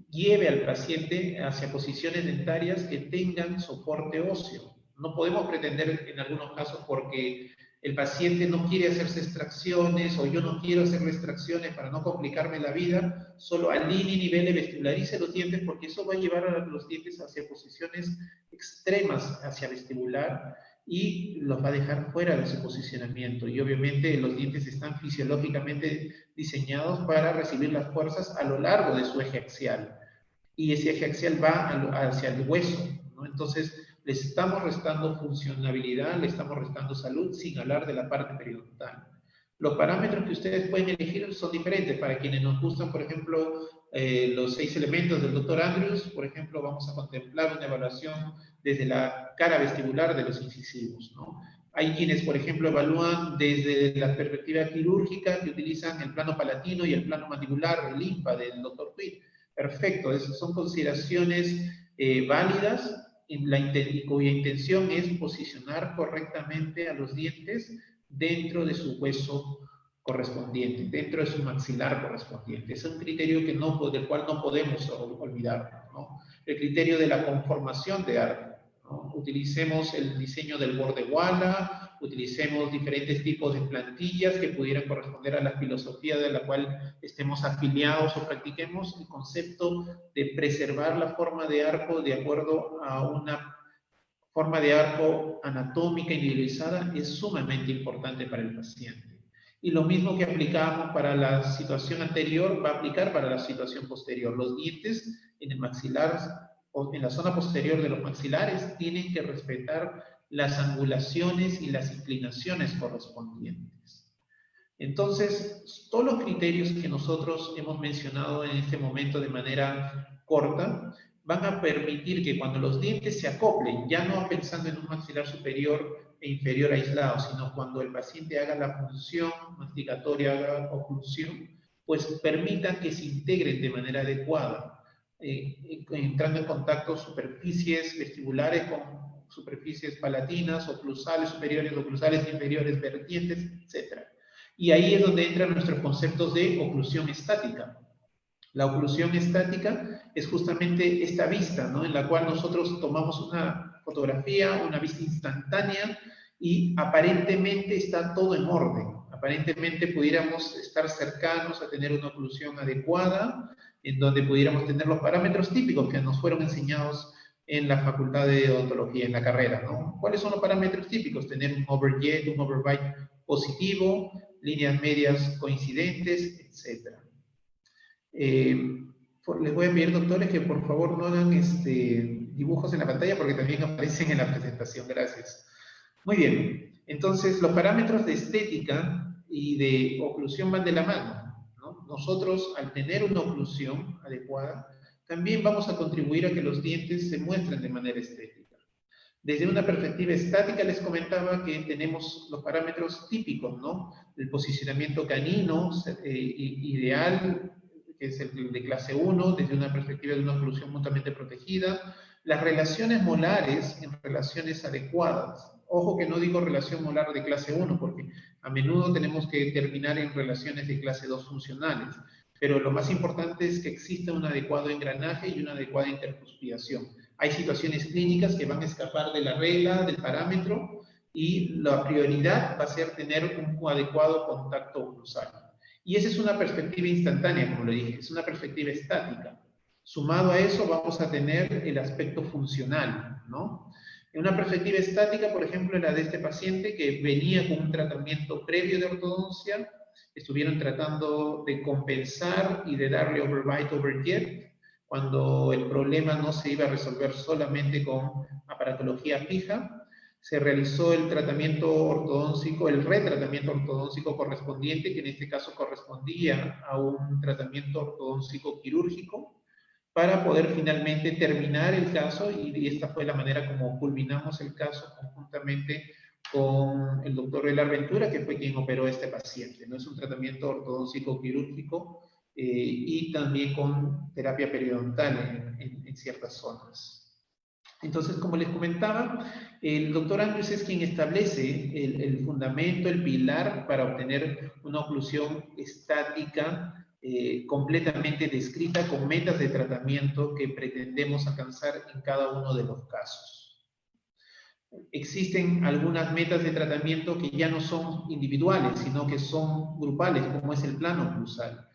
lleve al paciente hacia posiciones dentarias que tengan soporte óseo. No podemos pretender en algunos casos porque el paciente no quiere hacerse extracciones o yo no quiero hacerle extracciones para no complicarme la vida, solo alinee, nivele, vestibularice los dientes porque eso va a llevar a los dientes hacia posiciones extremas hacia vestibular y los va a dejar fuera de su posicionamiento. Y obviamente los dientes están fisiológicamente diseñados para recibir las fuerzas a lo largo de su eje axial. Y ese eje axial va hacia el hueso, ¿no? Entonces, le estamos restando funcionalidad, le estamos restando salud, sin hablar de la parte periodontal. Los parámetros que ustedes pueden elegir son diferentes. Para quienes nos gustan, por ejemplo, los 6 elementos del Dr. Andrews, por ejemplo, vamos a contemplar una evaluación desde la cara vestibular de los incisivos, ¿no? Hay quienes, por ejemplo, evalúan desde la perspectiva quirúrgica, que utilizan el plano palatino y el plano mandibular, el INPA del Dr. Pitt. Perfecto, esas son consideraciones válidas cuya intención es posicionar correctamente a los dientes dentro de su hueso correspondiente, dentro de su maxilar correspondiente. Es un criterio del cual no podemos olvidarnos, ¿no? El criterio de la conformación de arco, ¿no? Utilicemos el diseño del borde Walla, utilicemos diferentes tipos de plantillas que pudieran corresponder a la filosofía de la cual estemos afiliados o practiquemos. El concepto de preservar la forma de arco de acuerdo a una forma de arco anatómica individualizada es sumamente importante para el paciente. Y lo mismo que aplicamos para la situación anterior va a aplicar para la situación posterior. Los dientes en el maxilar o en la zona posterior de los maxilares tienen que respetar las angulaciones y las inclinaciones correspondientes. Entonces, todos los criterios que nosotros hemos mencionado en este momento de manera corta van a permitir que cuando los dientes se acoplen, ya no pensando en un maxilar superior e inferior aislado, sino cuando el paciente haga la función masticatoria, haga oclusión, pues permitan que se integren de manera adecuada, entrando en contacto superficies vestibulares con superficies palatinas, oclusales superiores, oclusales inferiores, vertientes, etc. Y ahí es donde entran nuestros conceptos de oclusión estática. La oclusión estática es justamente esta vista, ¿no? En la cual nosotros tomamos una fotografía, una vista instantánea y aparentemente está todo en orden. Aparentemente pudiéramos estar cercanos a tener una oclusión adecuada, en donde pudiéramos tener los parámetros típicos que nos fueron enseñados en la facultad de odontología, en la carrera, ¿no? ¿Cuáles son los parámetros típicos? Tener un overjet, un overbite positivo, líneas medias coincidentes, etc. Les voy a pedir, doctores, que por favor no hagan dibujos en la pantalla porque también aparecen en la presentación. Gracias. Muy bien. Entonces, los parámetros de estética y de oclusión van de la mano, ¿no? Nosotros, al tener una oclusión adecuada, también vamos a contribuir a que los dientes se muestren de manera estética. Desde una perspectiva estática les comentaba que tenemos los parámetros típicos, ¿no? El posicionamiento canino ideal, que es el de clase 1, desde una perspectiva de una oclusión mutuamente protegida. Las relaciones molares en relaciones adecuadas. Ojo que no digo relación molar de clase 1, porque a menudo tenemos que terminar en relaciones de clase 2 funcionales. Pero lo más importante es que exista un adecuado engranaje y una adecuada intercuspidación. Hay situaciones clínicas que van a escapar de la regla, del parámetro, y la prioridad va a ser tener un adecuado contacto oclusal. Y esa es una perspectiva instantánea, como lo dije, es una perspectiva estática. Sumado a eso vamos a tener el aspecto funcional, ¿no? En una perspectiva estática, por ejemplo, la de este paciente que venía con un tratamiento previo de ortodoncia, estuvieron tratando de compensar y de darle overbite, overjet, cuando el problema no se iba a resolver solamente con aparatología fija. Se realizó el tratamiento ortodóncico, el retratamiento ortodóncico correspondiente, que en este caso correspondía a un tratamiento ortodóncico quirúrgico, para poder finalmente terminar el caso, y esta fue la manera como culminamos el caso conjuntamente con el doctor Velar Ventura, que fue quien operó a este paciente. ¿No? Es un tratamiento ortodóncico quirúrgico y también con terapia periodontal en ciertas zonas. Entonces, como les comentaba, el doctor Andrews es quien establece el fundamento, el pilar para obtener una oclusión estática completamente descrita con metas de tratamiento que pretendemos alcanzar en cada uno de los casos. Existen algunas metas de tratamiento que ya no son individuales, sino que son grupales, como es el plano oclusal.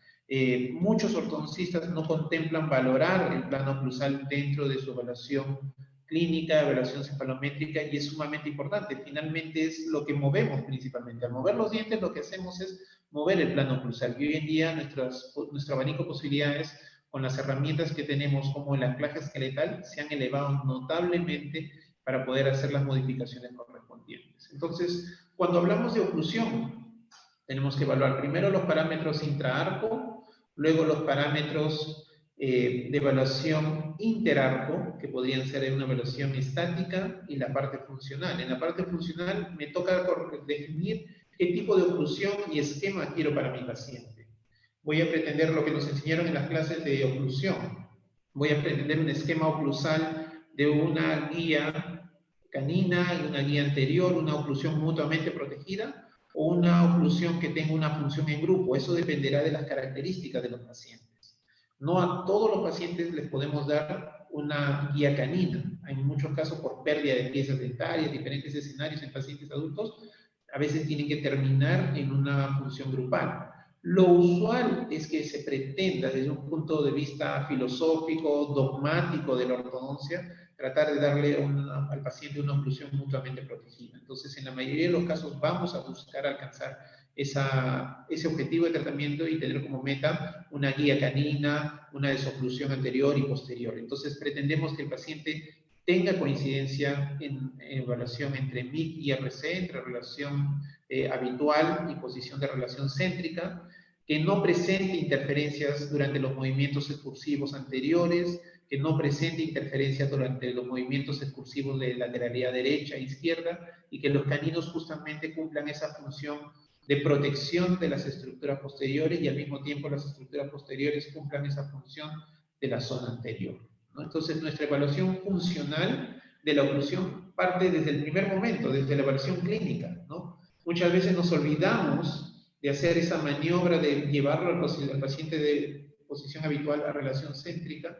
Muchos ortodoncistas no contemplan valorar el plano oclusal dentro de su evaluación clínica, evaluación cefalométrica, y es sumamente importante. Finalmente es lo que movemos principalmente. Al mover los dientes lo que hacemos es mover el plano oclusal. Y hoy en día nuestro abanico de posibilidades con las herramientas que tenemos como el anclaje esqueletal se han elevado notablemente para poder hacer las modificaciones correspondientes. Entonces, cuando hablamos de oclusión, tenemos que evaluar primero los parámetros intraarco, luego los parámetros de evaluación interarco, que podrían ser una evaluación estática, y la parte funcional. En la parte funcional me toca definir qué tipo de oclusión y esquema quiero para mi paciente. Voy a pretender lo que nos enseñaron en las clases de oclusión. Voy a pretender un esquema oclusal de una guía canina y una guía anterior, una oclusión mutuamente protegida, o una oclusión que tenga una función en grupo. Eso dependerá de las características de los pacientes. No a todos los pacientes les podemos dar una guía canina. En muchos casos, por pérdida de piezas dentarias, diferentes escenarios en pacientes adultos, a veces tienen que terminar en una función grupal. Lo usual es que se pretenda, desde un punto de vista filosófico, dogmático de la ortodoncia, tratar de darle al paciente una oclusión mutuamente protegida. Entonces, en la mayoría de los casos vamos a buscar alcanzar ese objetivo de tratamiento y tener como meta una guía canina, una desoclusión anterior y posterior. Entonces, pretendemos que el paciente tenga coincidencia en evaluación entre MIC y RC, entre relación habitual y posición de relación céntrica, que no presente interferencias durante los movimientos excursivos anteriores, que no presente interferencias durante los movimientos excursivos de lateralidad derecha e izquierda, y que los caninos justamente cumplan esa función de protección de las estructuras posteriores, y al mismo tiempo las estructuras posteriores cumplan esa función de la zona anterior, ¿no? Entonces, nuestra evaluación funcional de la oclusión parte desde el primer momento, desde la evaluación clínica, ¿no? Muchas veces nos olvidamos de hacer esa maniobra de llevarlo al paciente de posición habitual a relación céntrica,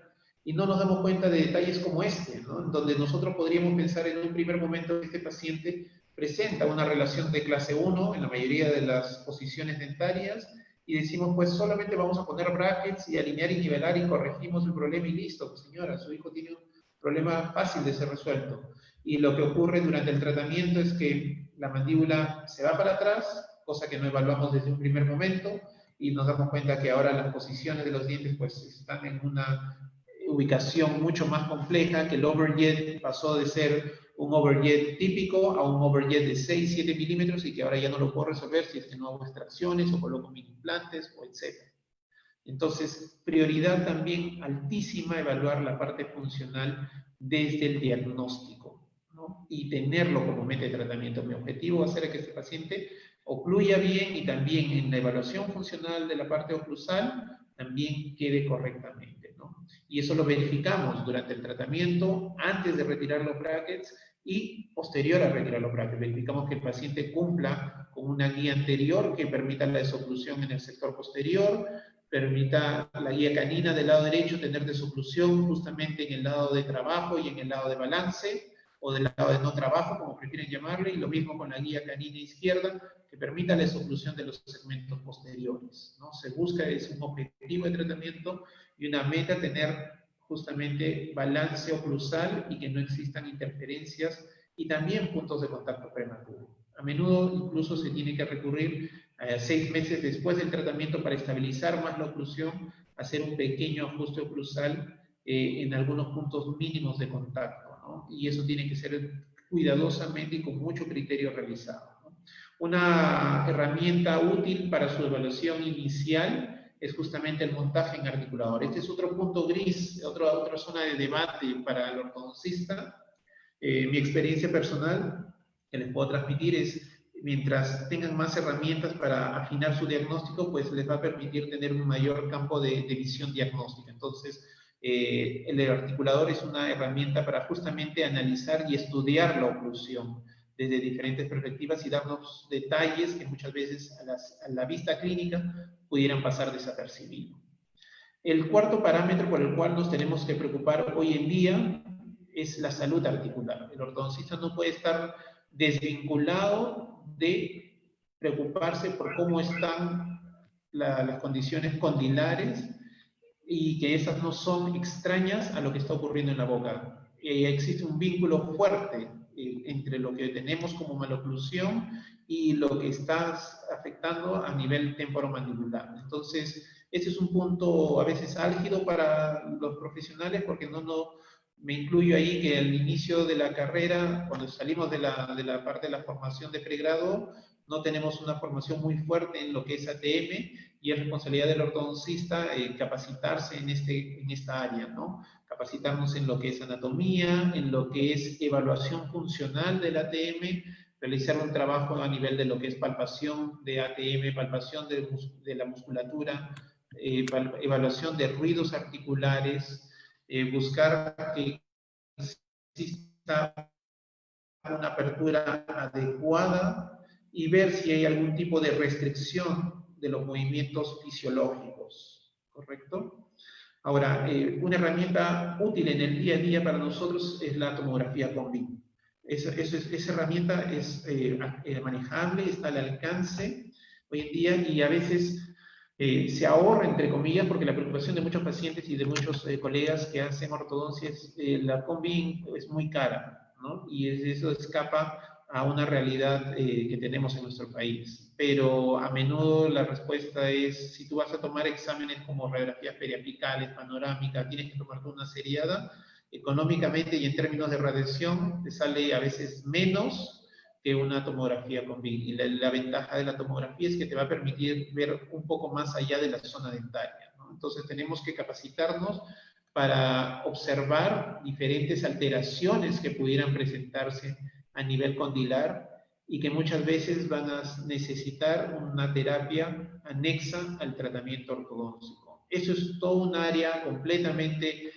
y no nos damos cuenta de detalles como este, ¿no? Donde nosotros podríamos pensar en un primer momento que este paciente presenta una relación de clase 1 en la mayoría de las posiciones dentarias, y decimos, pues solamente vamos a poner brackets y alinear y nivelar y corregimos el problema y listo. Pues señora, su hijo tiene un problema fácil de ser resuelto. Y lo que ocurre durante el tratamiento es que la mandíbula se va para atrás, cosa que no evaluamos desde un primer momento, y nos damos cuenta que ahora las posiciones de los dientes pues están en una ubicación mucho más compleja, que el overjet pasó de ser un overjet típico a un overjet de 6-7 milímetros, y que ahora ya no lo puedo resolver si es que no hago extracciones o coloco mini implantes o etc. Entonces, prioridad también altísima evaluar la parte funcional desde el diagnóstico, ¿no? Y tenerlo como meta de tratamiento. Mi objetivo va a ser que este paciente ocluya bien, y también en la evaluación funcional de la parte oclusal también quede correctamente, ¿no? Y eso lo verificamos durante el tratamiento, antes de retirar los brackets y posterior a retirar los brackets. Verificamos que el paciente cumpla con una guía anterior que permita la desoclusión en el sector posterior, permita la guía canina del lado derecho tener desoclusión justamente en el lado de trabajo y en el lado de balance, o del lado de no trabajo, como prefieren llamarle, y lo mismo con la guía canina izquierda, que permita la desoclusión de los segmentos posteriores, ¿no? Se busca, es un objetivo de tratamiento y una meta, tener justamente balance oclusal y que no existan interferencias y también puntos de contacto prematuro. A menudo incluso se tiene que recurrir 6 meses después del tratamiento para estabilizar más la oclusión, hacer un pequeño ajuste oclusal en algunos puntos mínimos de contacto, ¿no? Y eso tiene que ser cuidadosamente y con mucho criterio realizado, ¿no? Una herramienta útil para su evaluación inicial es justamente el montaje en articulador. Este es otro punto gris, otra zona de debate para el ortodoncista. Mi experiencia personal que les puedo transmitir es, mientras tengan más herramientas para afinar su diagnóstico, pues les va a permitir tener un mayor campo de visión diagnóstica. Entonces, el articulador es una herramienta para justamente analizar y estudiar la oclusión desde diferentes perspectivas y darnos detalles que muchas veces a la vista clínica pudieran pasar desapercibidos. El cuarto parámetro por el cual nos tenemos que preocupar hoy en día es la salud articular. El ortodoncista no puede estar desvinculado de preocuparse por cómo están las condiciones condilares y que esas no son extrañas a lo que está ocurriendo en la boca. Existe un vínculo fuerte entre lo que tenemos como maloclusión y lo que está afectando a nivel temporomandibular. Entonces, ese es un punto a veces álgido para los profesionales porque me incluyo ahí que al inicio de la carrera, cuando salimos de la parte de la formación de pregrado, no tenemos una formación muy fuerte en lo que es ATM y es responsabilidad del ortodoncista capacitarse en esta área, ¿no? Capacitarnos en lo que es anatomía, en lo que es evaluación funcional del ATM, realizar un trabajo a nivel de lo que es palpación de ATM, palpación de la musculatura, evaluación de ruidos articulares, buscar que exista una apertura adecuada y ver si hay algún tipo de restricción de los movimientos fisiológicos, ¿correcto? Ahora, una herramienta útil en el día a día para nosotros es la tomografía combi. Esa herramienta es manejable, está al alcance hoy en día y a veces se ahorra, entre comillas, porque la preocupación de muchos pacientes y de muchos colegas que hacen ortodoncia es la combi es muy cara, ¿no? Y eso escapa a una realidad que tenemos en nuestro país. Pero a menudo la respuesta es, si tú vas a tomar exámenes como radiografías periapicales, panorámicas, tienes que tomarte una seriada, económicamente y en términos de radiación, te sale a veces menos que una tomografía con BIM. Y la ventaja de la tomografía es que te va a permitir ver un poco más allá de la zona dentaria, ¿no? Entonces tenemos que capacitarnos para observar diferentes alteraciones que pudieran presentarse a nivel condilar y que muchas veces van a necesitar una terapia anexa al tratamiento ortodóntico. Eso es todo un área completamente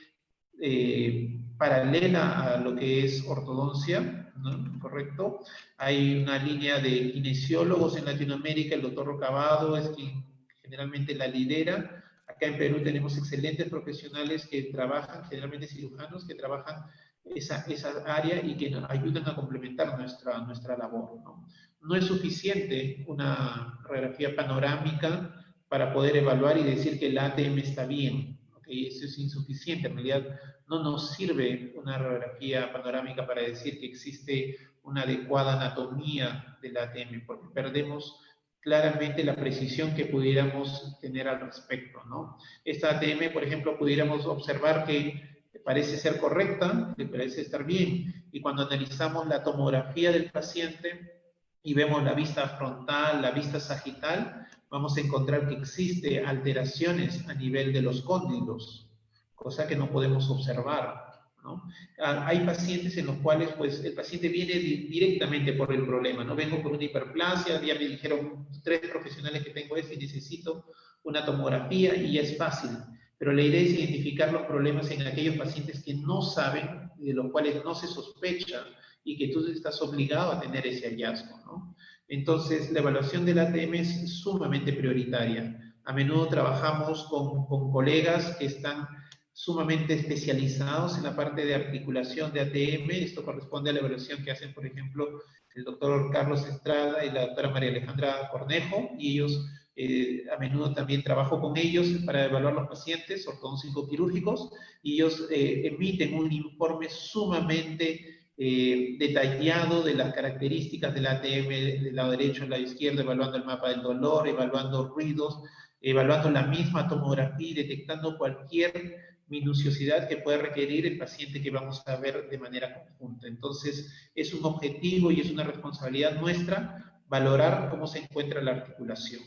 paralela a lo que es ortodoncia, ¿no? ¿Correcto? Hay una línea de kinesiólogos en Latinoamérica, el doctor Rocabado es quien generalmente la lidera. Acá en Perú tenemos excelentes profesionales que trabajan, generalmente cirujanos, que trabajan esa área y que nos ayudan a complementar nuestra labor, ¿no? No es suficiente una radiografía panorámica para poder evaluar y decir que el ATM está bien. Eso es insuficiente, en realidad no nos sirve una radiografía panorámica para decir que existe una adecuada anatomía del ATM, porque perdemos claramente la precisión que pudiéramos tener al respecto, ¿no? Esta ATM, por ejemplo, pudiéramos observar que parece ser correcta, que parece estar bien, y cuando analizamos la tomografía del paciente y vemos la vista frontal, la vista sagital, vamos a encontrar que existe alteraciones a nivel de los cóndilos, cosa que no podemos observar, ¿no? Hay pacientes en los cuales pues, el paciente viene directamente por el problema, ¿no? Vengo por una hiperplasia, ya me dijeron 3 profesionales que tengo esto y necesito una tomografía y ya es fácil, pero la idea es identificar los problemas en aquellos pacientes que no saben, de los cuales no se sospecha y que tú estás obligado a tener ese hallazgo, ¿no? Entonces, la evaluación del ATM es sumamente prioritaria. A menudo trabajamos con colegas que están sumamente especializados en la parte de articulación de ATM. Esto corresponde a la evaluación que hacen, por ejemplo, el doctor Carlos Estrada y la doctora María Alejandra Cornejo, y ellos A menudo también trabajo con ellos para evaluar los pacientes ortodóntico-quirúrgicos y ellos emiten un informe sumamente detallado de las características del ATM del lado derecho y lado izquierdo, evaluando el mapa del dolor, evaluando ruidos, evaluando la misma tomografía y detectando cualquier minuciosidad que pueda requerir el paciente que vamos a ver de manera conjunta. Entonces, es un objetivo y es una responsabilidad nuestra valorar cómo se encuentra la articulación.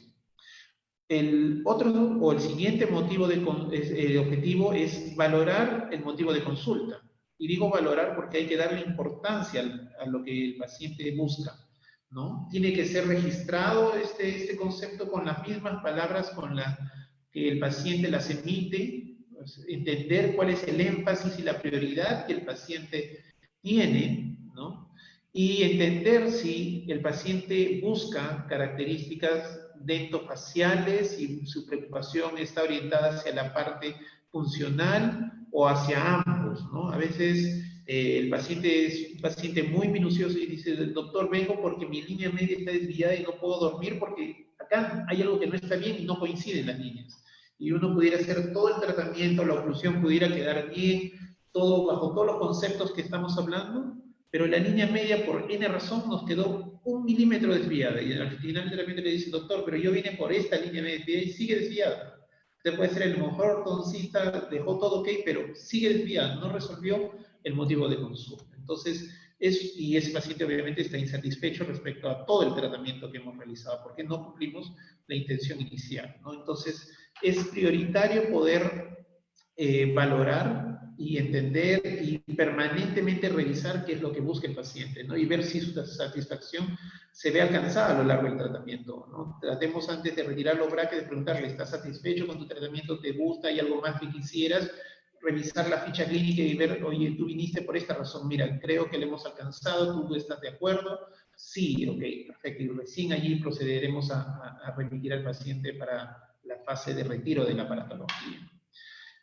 El otro o el siguiente motivo de objetivo es valorar el motivo de consulta. Y digo valorar porque hay que darle importancia a lo que el paciente busca, ¿no? Tiene que ser registrado este concepto con las mismas palabras con las que el paciente las emite, pues, entender cuál es el énfasis y la prioridad que el paciente tiene, ¿no? Y entender si el paciente busca características dentofaciales y su preocupación está orientada hacia la parte funcional o hacia ambos, ¿no? A veces el paciente es un paciente muy minucioso y dice, doctor, vengo porque mi línea media está desviada y no puedo dormir porque acá hay algo que no está bien y no coinciden las líneas. Y uno pudiera hacer todo el tratamiento, la oclusión pudiera quedar bien, todo bajo todos los conceptos que estamos hablando, pero la línea media por N razón nos quedó 1 milímetro desviada y al final del tratamiento le dice, doctor, pero yo vine por esta línea media desviada y sigue desviada. Usted puede ser el mejor ortodoncista, dejó todo ok, pero sigue desviada, no resolvió el motivo de consulta. Entonces, y ese paciente obviamente está insatisfecho respecto a todo el tratamiento que hemos realizado, porque no cumplimos la intención inicial, ¿no? Entonces, es prioritario poder valorar y entender y permanentemente revisar qué es lo que busca el paciente, ¿no? Y ver si su satisfacción se ve alcanzada a lo largo del tratamiento, ¿no? Tratemos antes de retirar los brackets de preguntarle, ¿estás satisfecho con tu tratamiento? ¿Te gusta? ¿Hay algo más que quisieras? Revisar la ficha clínica y ver, oye, tú viniste por esta razón, mira, creo que le hemos alcanzado, ¿tú estás de acuerdo? Sí, ok, perfecto. Y recién allí procederemos a remitir al paciente para la fase de retiro de la aparatología.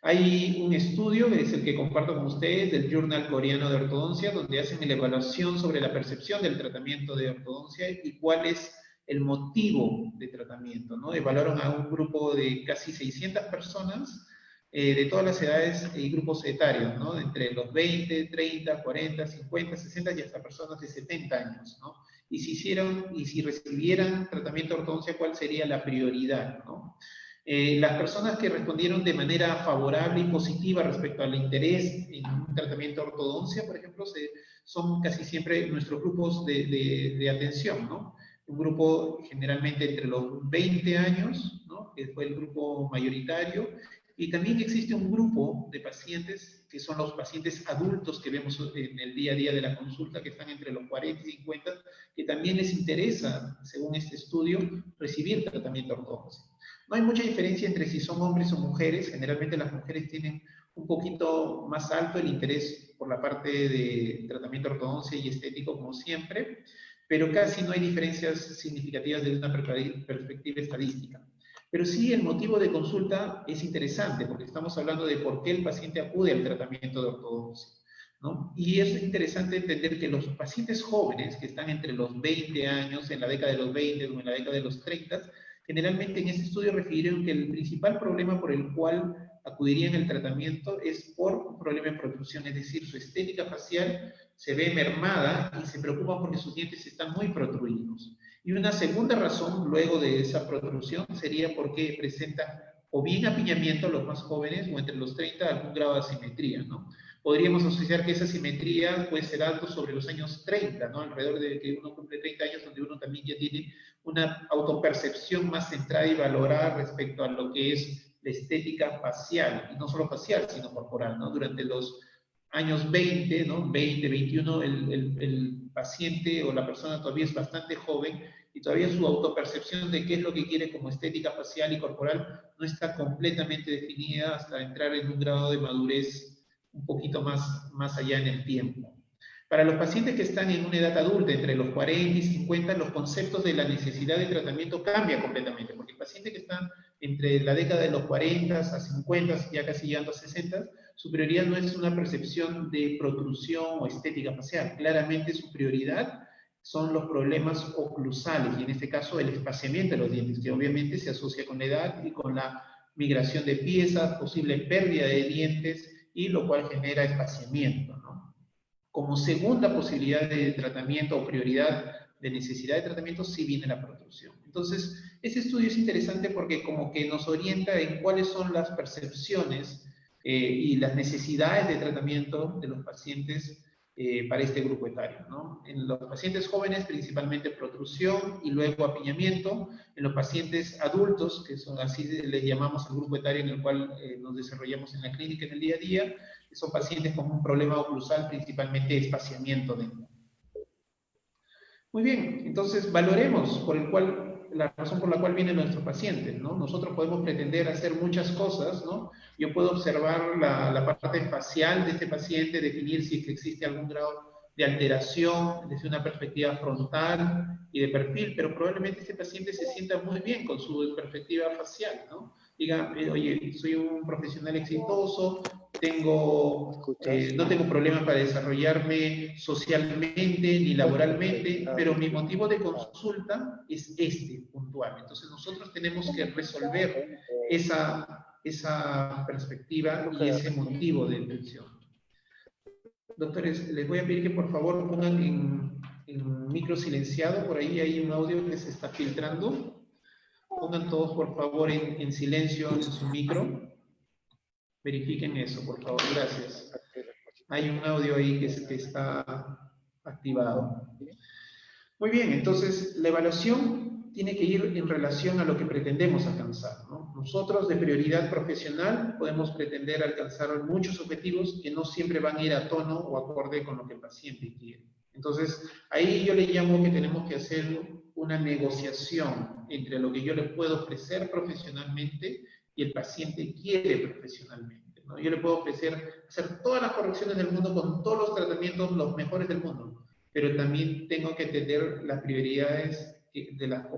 Hay un estudio, que es el que comparto con ustedes, del Journal Coreano de Ortodoncia, donde hacen la evaluación sobre la percepción del tratamiento de ortodoncia y cuál es el motivo de tratamiento, ¿no? Evaluaron a un grupo de casi 600 personas de todas las edades y grupos etarios, ¿no? Entre los 20, 30, 40, 50, 60 y hasta personas de 70 años, ¿no? Y si recibieran tratamiento de ortodoncia, ¿cuál sería la prioridad, ¿no? Las personas que respondieron de manera favorable y positiva respecto al interés en un tratamiento de ortodoncia, por ejemplo, son casi siempre nuestros grupos de atención, ¿no? Un grupo generalmente entre los 20 años, ¿no? Que fue el grupo mayoritario, y también existe un grupo de pacientes que son los pacientes adultos que vemos en el día a día de la consulta, que están entre los 40 y 50, que también les interesa, según este estudio, recibir tratamiento de ortodoncia. No hay mucha diferencia entre si son hombres o mujeres. Generalmente las mujeres tienen un poquito más alto el interés por la parte de tratamiento de ortodoncia y estético, como siempre, pero casi no hay diferencias significativas desde una perspectiva estadística. Pero sí, el motivo de consulta es interesante, porque estamos hablando de por qué el paciente acude al tratamiento de ortodoncia, ¿no? Y es interesante entender que los pacientes jóvenes, que están entre los 20 años, en la década de los 20 o en la década de los 30, generalmente en este estudio refirieron que el principal problema por el cual acudirían al tratamiento es por un problema en protrusión, es decir, su estética facial se ve mermada y se preocupan porque sus dientes están muy protruidos. Y una segunda razón, luego de esa protrusión, sería porque presenta o bien apiñamiento los más jóvenes o entre los 30 algún grado de asimetría, ¿no? Podríamos asociar que esa asimetría puede ser alto sobre los años 30, ¿no? Alrededor de que uno cumple 30 años, donde uno también ya tiene una autopercepción más centrada y valorada respecto a lo que es la estética facial, y no solo facial, sino corporal, ¿no? Durante los años 20, ¿no? 20, 21, el paciente o la persona todavía es bastante joven y todavía su autopercepción de qué es lo que quiere como estética facial y corporal no está completamente definida hasta entrar en un grado de madurez un poquito más allá en el tiempo. Para los pacientes que están en una edad adulta, entre los 40 y 50, los conceptos de la necesidad de tratamiento cambian completamente, porque el paciente que está entre la década de los 40 a 50, ya casi llegando a 60, su prioridad no es una percepción de protrusión o estética facial. Claramente su prioridad son los problemas oclusales, y en este caso el espaciamiento de los dientes, que obviamente se asocia con la edad y con la migración de piezas, posible pérdida de dientes, y lo cual genera espaciamiento, ¿no? Como segunda posibilidad de tratamiento o prioridad de necesidad de tratamiento, sí viene la protrusión. Entonces, ese estudio es interesante porque como que nos orienta en cuáles son las percepciones y las necesidades de tratamiento de los pacientes para este grupo etario, ¿no? En los pacientes jóvenes, principalmente protrusión y luego apiñamiento. En los pacientes adultos, que son así les llamamos al grupo etario en el cual nos desarrollamos en la clínica en el día a día, son pacientes con un problema oclusal, principalmente espaciamiento dental. Muy bien, entonces valoremos la razón por la cual vienen nuestros pacientes, ¿no? Nosotros podemos pretender hacer muchas cosas, ¿no? Yo puedo observar la parte facial de este paciente, definir si existe algún grado de alteración desde una perspectiva frontal y de perfil, pero probablemente este paciente se sienta muy bien con su perspectiva facial, ¿no? Diga, oye, soy un profesional exitoso, no tengo problemas para desarrollarme socialmente ni laboralmente, pero mi motivo de consulta es este, puntual. Entonces nosotros tenemos que resolver esa perspectiva y ese motivo de intención. Doctores, les voy a pedir que por favor pongan en micro silenciado, por ahí hay un audio que se está filtrando. Pongan todos por favor en silencio en su micro. Verifiquen eso, por favor, gracias. Hay un audio ahí que está activado. Muy bien, entonces la evaluación tiene que ir en relación a lo que pretendemos alcanzar, ¿no? Nosotros de prioridad profesional podemos pretender alcanzar muchos objetivos que no siempre van a ir a tono o acorde con lo que el paciente quiere. Entonces, ahí yo le llamo que tenemos que hacer una negociación entre lo que yo le puedo ofrecer profesionalmente y el paciente quiere profesionalmente, ¿no? Yo le puedo ofrecer hacer todas las correcciones del mundo con todos los tratamientos los mejores del mundo, pero también tengo que entender las prioridades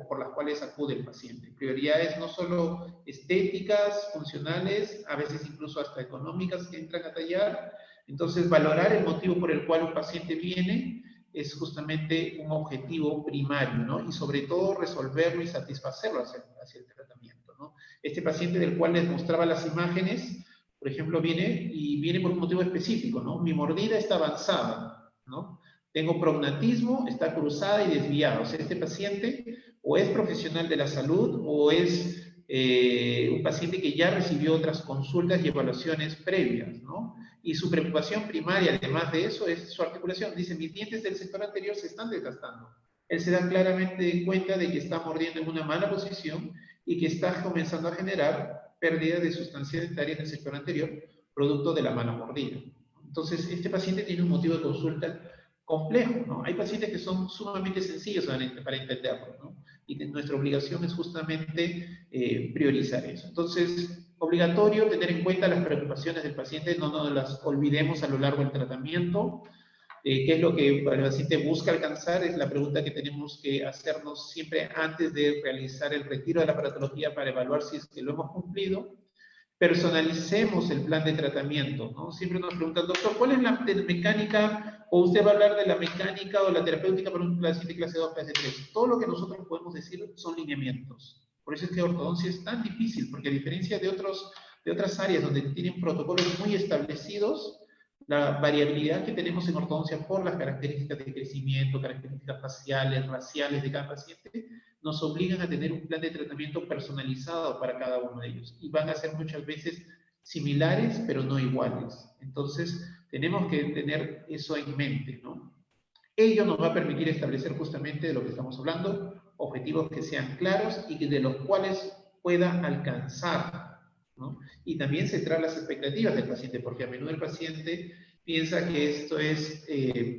por las cuales acude el paciente. Prioridades no solo estéticas, funcionales, a veces incluso hasta económicas que entran a tallar. Entonces, valorar el motivo por el cual un paciente viene es justamente un objetivo primario, ¿no? Y sobre todo resolverlo y satisfacerlo hacia el tratamiento, ¿no? Este paciente del cual les mostraba las imágenes, por ejemplo, viene por un motivo específico, ¿no? Mi mordida está avanzada, ¿no? Tengo prognatismo, está cruzada y desviada. O sea, este paciente o es profesional de la salud o es un paciente que ya recibió otras consultas y evaluaciones previas, ¿no? Y su preocupación primaria, además de eso, es su articulación. Dice, mis dientes del sector anterior se están desgastando. Él se da claramente cuenta de que está mordiendo en una mala posición y que está comenzando a generar pérdida de sustancia dentaria en el sector anterior, producto de la mala mordida. Entonces, este paciente tiene un motivo de consulta complejo, ¿no? Hay pacientes que son sumamente sencillos para entenderlo, ¿no? Y nuestra obligación es justamente priorizar eso. Entonces, obligatorio tener en cuenta las preocupaciones del paciente, no las olvidemos a lo largo del tratamiento. ¿Qué es lo que el paciente busca alcanzar? Es la pregunta que tenemos que hacernos siempre antes de realizar el retiro de la aparatología para evaluar si es que lo hemos cumplido. Personalicemos el plan de tratamiento, ¿no? Siempre nos preguntan, doctor, ¿cuál es la mecánica? O usted va a hablar de la mecánica o la terapéutica para un paciente clase 2, clase 3. Todo lo que nosotros podemos decir son lineamientos. Por eso es que ortodoncia es tan difícil, porque a diferencia de otras áreas donde tienen protocolos muy establecidos, la variabilidad que tenemos en ortodoncia por las características de crecimiento, características faciales, raciales de cada paciente, nos obligan a tener un plan de tratamiento personalizado para cada uno de ellos. Y van a ser muchas veces similares, pero no iguales. Entonces, tenemos que tener eso en mente, ¿no? Ello nos va a permitir establecer justamente de lo que estamos hablando, objetivos que sean claros y de los cuales pueda alcanzar, ¿no? Y también centrar las expectativas del paciente, porque a menudo el paciente piensa que esto es,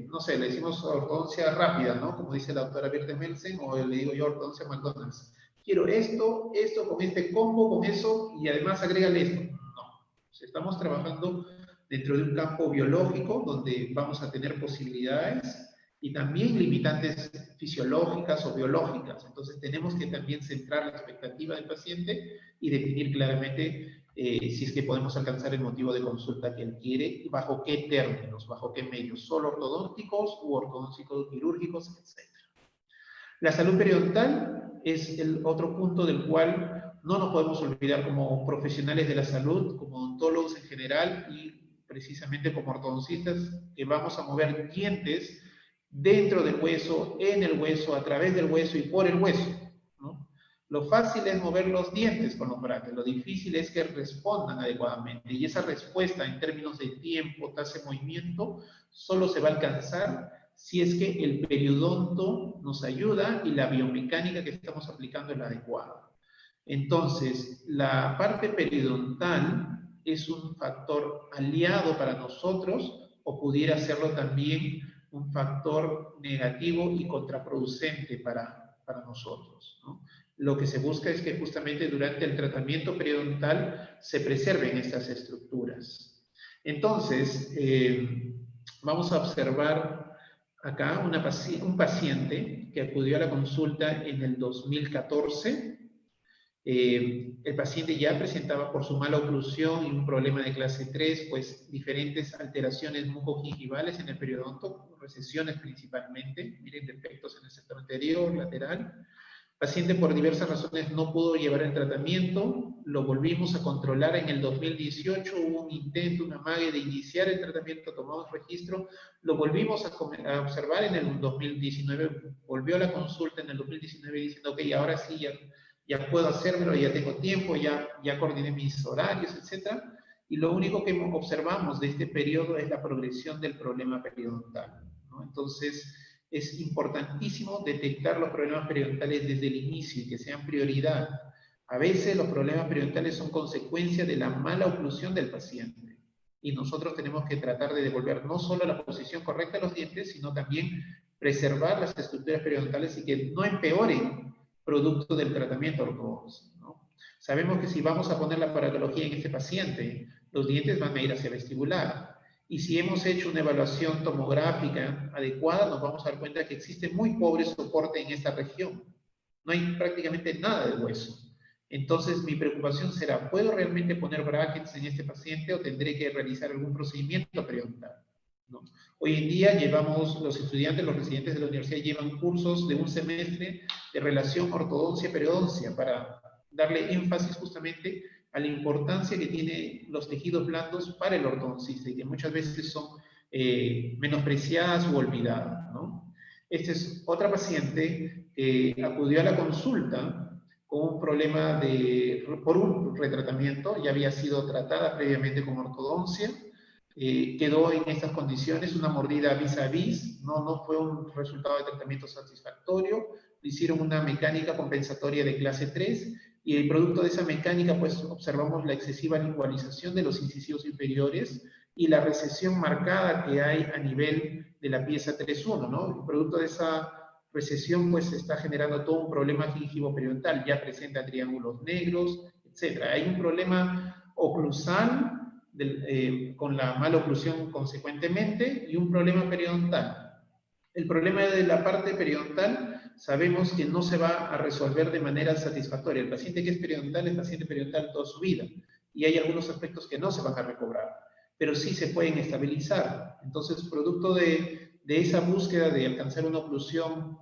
no sé, le decimos ortodoncia rápida, ¿no? Como dice la doctora Birte Melsen, o le digo yo ortodoncia McDonald's. Quiero esto, con este combo, con eso, y además agrégale esto. No, estamos trabajando dentro de un campo biológico donde vamos a tener posibilidades y también limitantes fisiológicas o biológicas. Entonces tenemos que también centrar la expectativa del paciente y definir claramente si es que podemos alcanzar el motivo de consulta que él quiere y bajo qué términos, bajo qué medios, solo ortodónticos u ortodónticos quirúrgicos, etc. La salud periodontal es el otro punto del cual no nos podemos olvidar como profesionales de la salud, como odontólogos en general y precisamente como ortodoncistas, que vamos a mover dientes dentro del hueso, en el hueso, a través del hueso y por el hueso, ¿no? Lo fácil es mover los dientes con los brackets, lo difícil es que respondan adecuadamente, y esa respuesta en términos de tiempo, tasa de movimiento, solo se va a alcanzar si es que el periodonto nos ayuda y la biomecánica que estamos aplicando es la adecuada. Entonces, la parte periodontal es un factor aliado para nosotros o pudiera serlo también un factor negativo y contraproducente para nosotros, ¿no? Lo que se busca es que justamente durante el tratamiento periodontal se preserven estas estructuras. Entonces, vamos a observar acá un paciente que acudió a la consulta en el 2014. El paciente ya presentaba por su mala oclusión y un problema de clase 3, pues diferentes alteraciones mucogingivales en el periodonto, recesiones principalmente, miren, defectos en el sector anterior, lateral. El paciente por diversas razones no pudo llevar el tratamiento, lo volvimos a controlar en el 2018, hubo un intento, una amague de iniciar el tratamiento, tomamos registro, lo volvimos a observar en el 2019, volvió a la consulta en el 2019 diciendo, ok, ahora sí ya puedo hacérmelo, ya tengo tiempo, ya coordiné mis horarios, etc. Y lo único que observamos de este periodo es la progresión del problema periodontal, ¿no? Entonces, es importantísimo detectar los problemas periodontales desde el inicio y que sean prioridad. A veces los problemas periodontales son consecuencia de la mala oclusión del paciente. Y nosotros tenemos que tratar de devolver no solo la posición correcta de los dientes, sino también preservar las estructuras periodontales y que no empeoren producto del tratamiento ortodoxo, ¿no? Sabemos que si vamos a poner la paratología en este paciente, los dientes van a ir hacia vestibular. Y si hemos hecho una evaluación tomográfica adecuada, nos vamos a dar cuenta que existe muy pobre soporte en esta región. No hay prácticamente nada de hueso. Entonces, mi preocupación será, ¿puedo realmente poner brackets en este paciente o tendré que realizar algún procedimiento periodontal, ¿no? Hoy en día los estudiantes, los residentes de la universidad llevan cursos de un semestre de relación ortodoncia-periodoncia para darle énfasis justamente a la importancia que tienen los tejidos blandos para el ortodoncista y que muchas veces son menospreciadas u olvidadas, ¿no? Esta es otra paciente que acudió a la consulta con un problema por un retratamiento, ya había sido tratada previamente con ortodoncia, quedó en estas condiciones, una mordida vis a vis, no fue un resultado de tratamiento satisfactorio, le hicieron una mecánica compensatoria de clase 3, y el producto de esa mecánica, pues observamos la excesiva lingualización de los incisivos inferiores y la recesión marcada que hay a nivel de la pieza 3.1, ¿no? El producto de esa recesión, pues está generando todo un problema gingivo-periodontal, ya presenta triángulos negros, etc. Hay un problema oclusal con la mala oclusión consecuentemente y un problema periodontal. El problema de la parte periodontal sabemos que no se va a resolver de manera satisfactoria. El paciente que es paciente periodontal toda su vida y hay algunos aspectos que no se van a recobrar, pero sí se pueden estabilizar. Entonces, producto de esa búsqueda de alcanzar una oclusión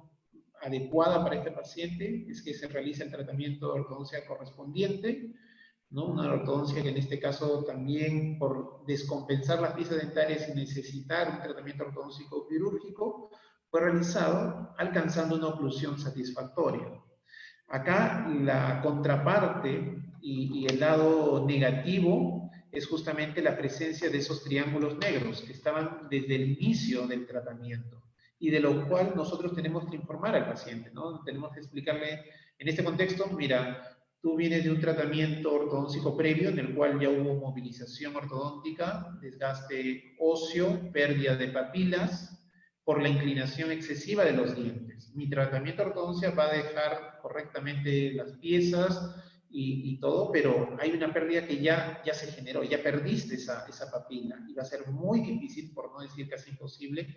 adecuada para este paciente es que se realiza el tratamiento de ortodoncia correspondiente, ¿no? Una ortodoncia que en este caso también por descompensar las piezas dentarias y necesitar un tratamiento ortodóntico quirúrgico fue realizado alcanzando una oclusión satisfactoria. Acá la contraparte y el lado negativo es justamente la presencia de esos triángulos negros que estaban desde el inicio del tratamiento y de lo cual nosotros tenemos que informar al paciente, ¿no? Tenemos que explicarle en este contexto, mira, tú vienes de un tratamiento ortodóntico previo en el cual ya hubo movilización ortodóntica, desgaste óseo, pérdida de papilas por la inclinación excesiva de los dientes. Mi tratamiento de ortodoncia va a dejar correctamente las piezas y todo, pero hay una pérdida que ya se generó, ya perdiste esa papila y va a ser muy difícil, por no decir casi imposible,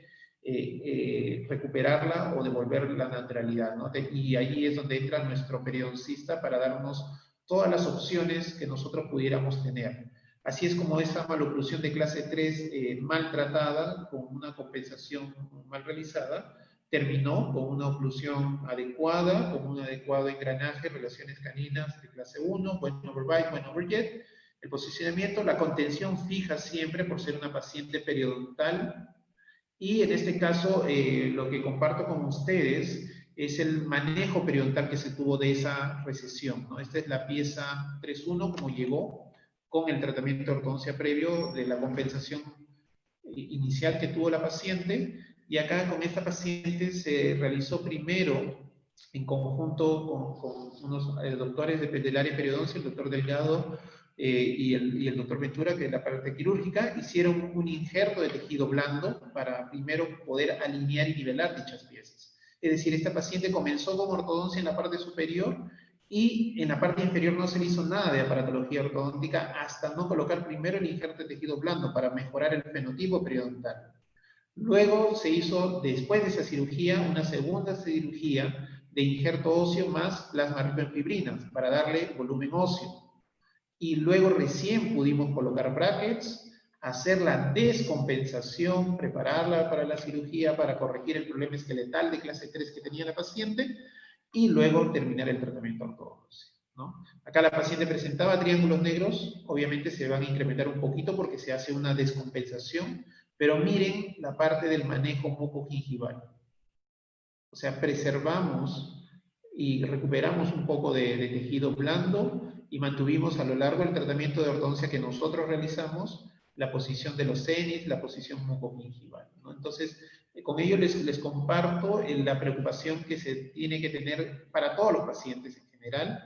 recuperarla o devolver la naturalidad, ¿no? Y ahí es donde entra nuestro periodoncista para darnos todas las opciones que nosotros pudiéramos tener. Así es como esa maloclusión de clase 3 mal tratada, con una compensación mal realizada, terminó con una oclusión adecuada, con un adecuado engranaje, relaciones caninas de clase 1, buen overbite, buen overjet. El posicionamiento, la contención fija siempre por ser una paciente periodontal. Y en este caso, lo que comparto con ustedes es el manejo periodontal que se tuvo de esa recesión, ¿no? Esta es la pieza 3.1, como llegó con el tratamiento de ortodoncia previo de la compensación inicial que tuvo la paciente. Y acá con esta paciente se realizó primero, en conjunto con unos doctores del área de periodoncia, el doctor Delgado y el doctor Ventura, que es la parte quirúrgica, hicieron un injerto de tejido blando para primero poder alinear y nivelar dichas piezas. Es decir, esta paciente comenzó con ortodoncia en la parte superior y en la parte inferior no se le hizo nada de aparatología ortodóntica hasta no colocar primero el injerto de tejido blando para mejorar el fenotipo periodontal. Luego se hizo, después de esa cirugía, una segunda cirugía de injerto óseo más plasma rico en fibrinas para darle volumen óseo. Y luego recién pudimos colocar brackets, hacer la descompensación, prepararla para la cirugía, para corregir el problema esqueletal de clase 3 que tenía la paciente, y luego terminar el tratamiento ortodoncia, ¿no? Acá la paciente presentaba triángulos negros, obviamente se van a incrementar un poquito porque se hace una descompensación, pero miren la parte del manejo mucogingival. O sea, preservamos y recuperamos un poco de tejido blando y mantuvimos a lo largo del tratamiento de ortodoncia que nosotros realizamos la posición de los cenis, la posición mucogingival, ¿no? Entonces, con ello les comparto la preocupación que se tiene que tener para todos los pacientes en general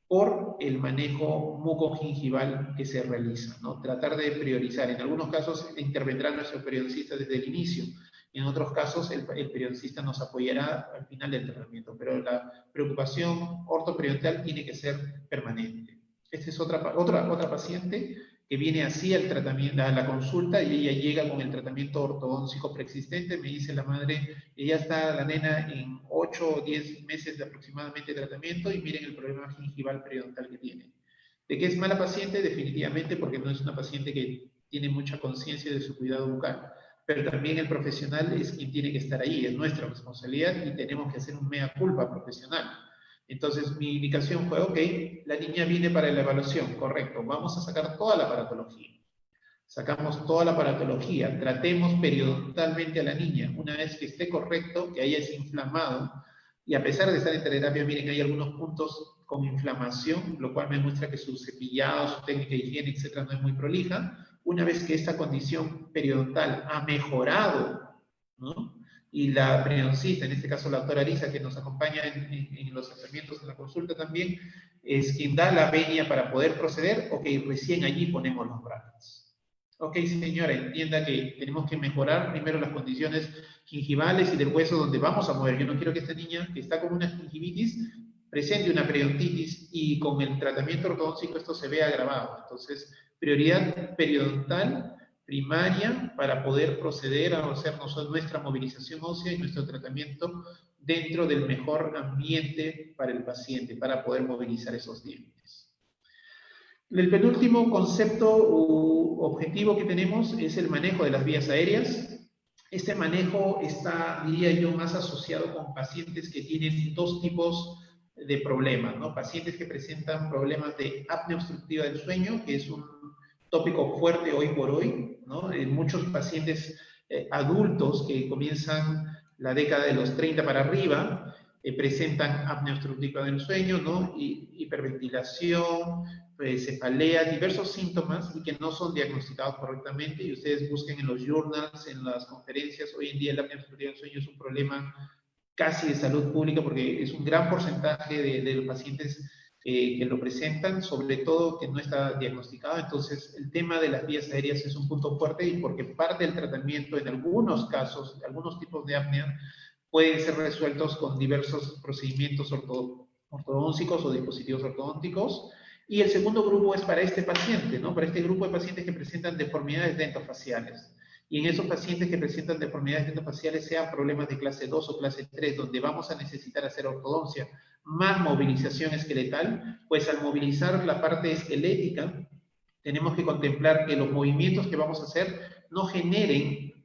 por el manejo mucogingival que se realiza, ¿no? Tratar de priorizar. En algunos casos intervendrá nuestro periodoncista desde el inicio, en otros casos el periodoncista nos apoyará al final del tratamiento, pero la preocupación ortoperiontal tiene que ser permanente. Esta es otra paciente que viene así al tratamiento, a la consulta, y ella llega con el tratamiento ortodóntico preexistente. Me dice la madre, ella está, la nena, en 8 o 10 meses de aproximadamente tratamiento, y miren el problema gingival periodontal que tiene. ¿De qué es mala paciente? Definitivamente porque no es una paciente que tiene mucha conciencia de su cuidado bucal, pero también el profesional es quien tiene que estar ahí, es nuestra responsabilidad y tenemos que hacer un mea culpa profesional. Entonces mi indicación fue, ok, la niña viene para la evaluación, correcto, vamos a sacar toda la aparatología. Sacamos toda la aparatología, tratemos periodontalmente a la niña. Una vez que esté correcto, que haya desinflamado, y a pesar de estar en terapia, miren, hay algunos puntos con inflamación, lo cual me muestra que su cepillado, su técnica de higiene, etcétera, no es muy prolija. Una vez que esta condición periodontal ha mejorado, ¿no? Y la periodoncista, en este caso la doctora Arisa, que nos acompaña en los tratamientos en la consulta también, es quien da la venia para poder proceder, ok, recién allí ponemos los brackets. Ok, señora, entienda que tenemos que mejorar primero las condiciones gingivales y del hueso donde vamos a mover. Yo no quiero que esta niña, que está con una gingivitis, presente una periodontitis y con el tratamiento ortodóntico esto se vea agravado. Entonces, prioridad periodontal primaria para poder proceder a hacer nuestra movilización ósea y nuestro tratamiento dentro del mejor ambiente para el paciente, para poder movilizar esos dientes. El penúltimo concepto u objetivo que tenemos es el manejo de las vías aéreas. Este manejo está, diría yo, más asociado con pacientes que tienen dos tipos de problemas, ¿no? Pacientes que presentan problemas de apnea obstructiva del sueño, que es un tópico fuerte hoy por hoy, ¿no? Muchos pacientes adultos que comienzan la década de los 30 para arriba presentan apnea obstructiva del sueño, ¿no? Hiperventilación, cefalea, diversos síntomas y que no son diagnosticados correctamente, y ustedes busquen en los journals, en las conferencias. Hoy en día la apnea obstructiva del sueño es un problema casi de salud pública porque es un gran porcentaje de los pacientes que lo presentan, sobre todo que no está diagnosticado. Entonces el tema de las vías aéreas es un punto fuerte, y porque parte del tratamiento en algunos casos, algunos tipos de apnea, pueden ser resueltos con diversos procedimientos ortodónticos o dispositivos ortodónticos. Y el segundo grupo es para este paciente, ¿no? Para este grupo de pacientes que presentan deformidades dentofaciales. Y en esos pacientes que presentan deformidades dentofaciales, sean problemas de clase 2 o clase 3, donde vamos a necesitar hacer ortodoncia más movilización esqueletal, pues al movilizar la parte esquelética, tenemos que contemplar que los movimientos que vamos a hacer no generen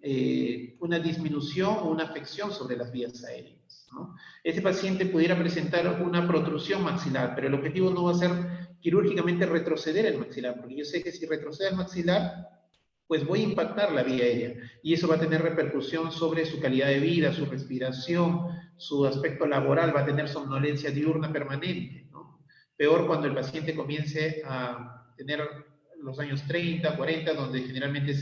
una disminución o una afección sobre las vías aéreas, ¿no? Este paciente pudiera presentar una protrusión maxilar, pero el objetivo no va a ser quirúrgicamente retroceder el maxilar, porque yo sé que si retrocede el maxilar, pues voy a impactar la vía aérea, y eso va a tener repercusión sobre su calidad de vida, su respiración, su aspecto laboral, va a tener somnolencia diurna permanente, ¿no? Peor cuando el paciente comience a tener los años 30, 40, donde generalmente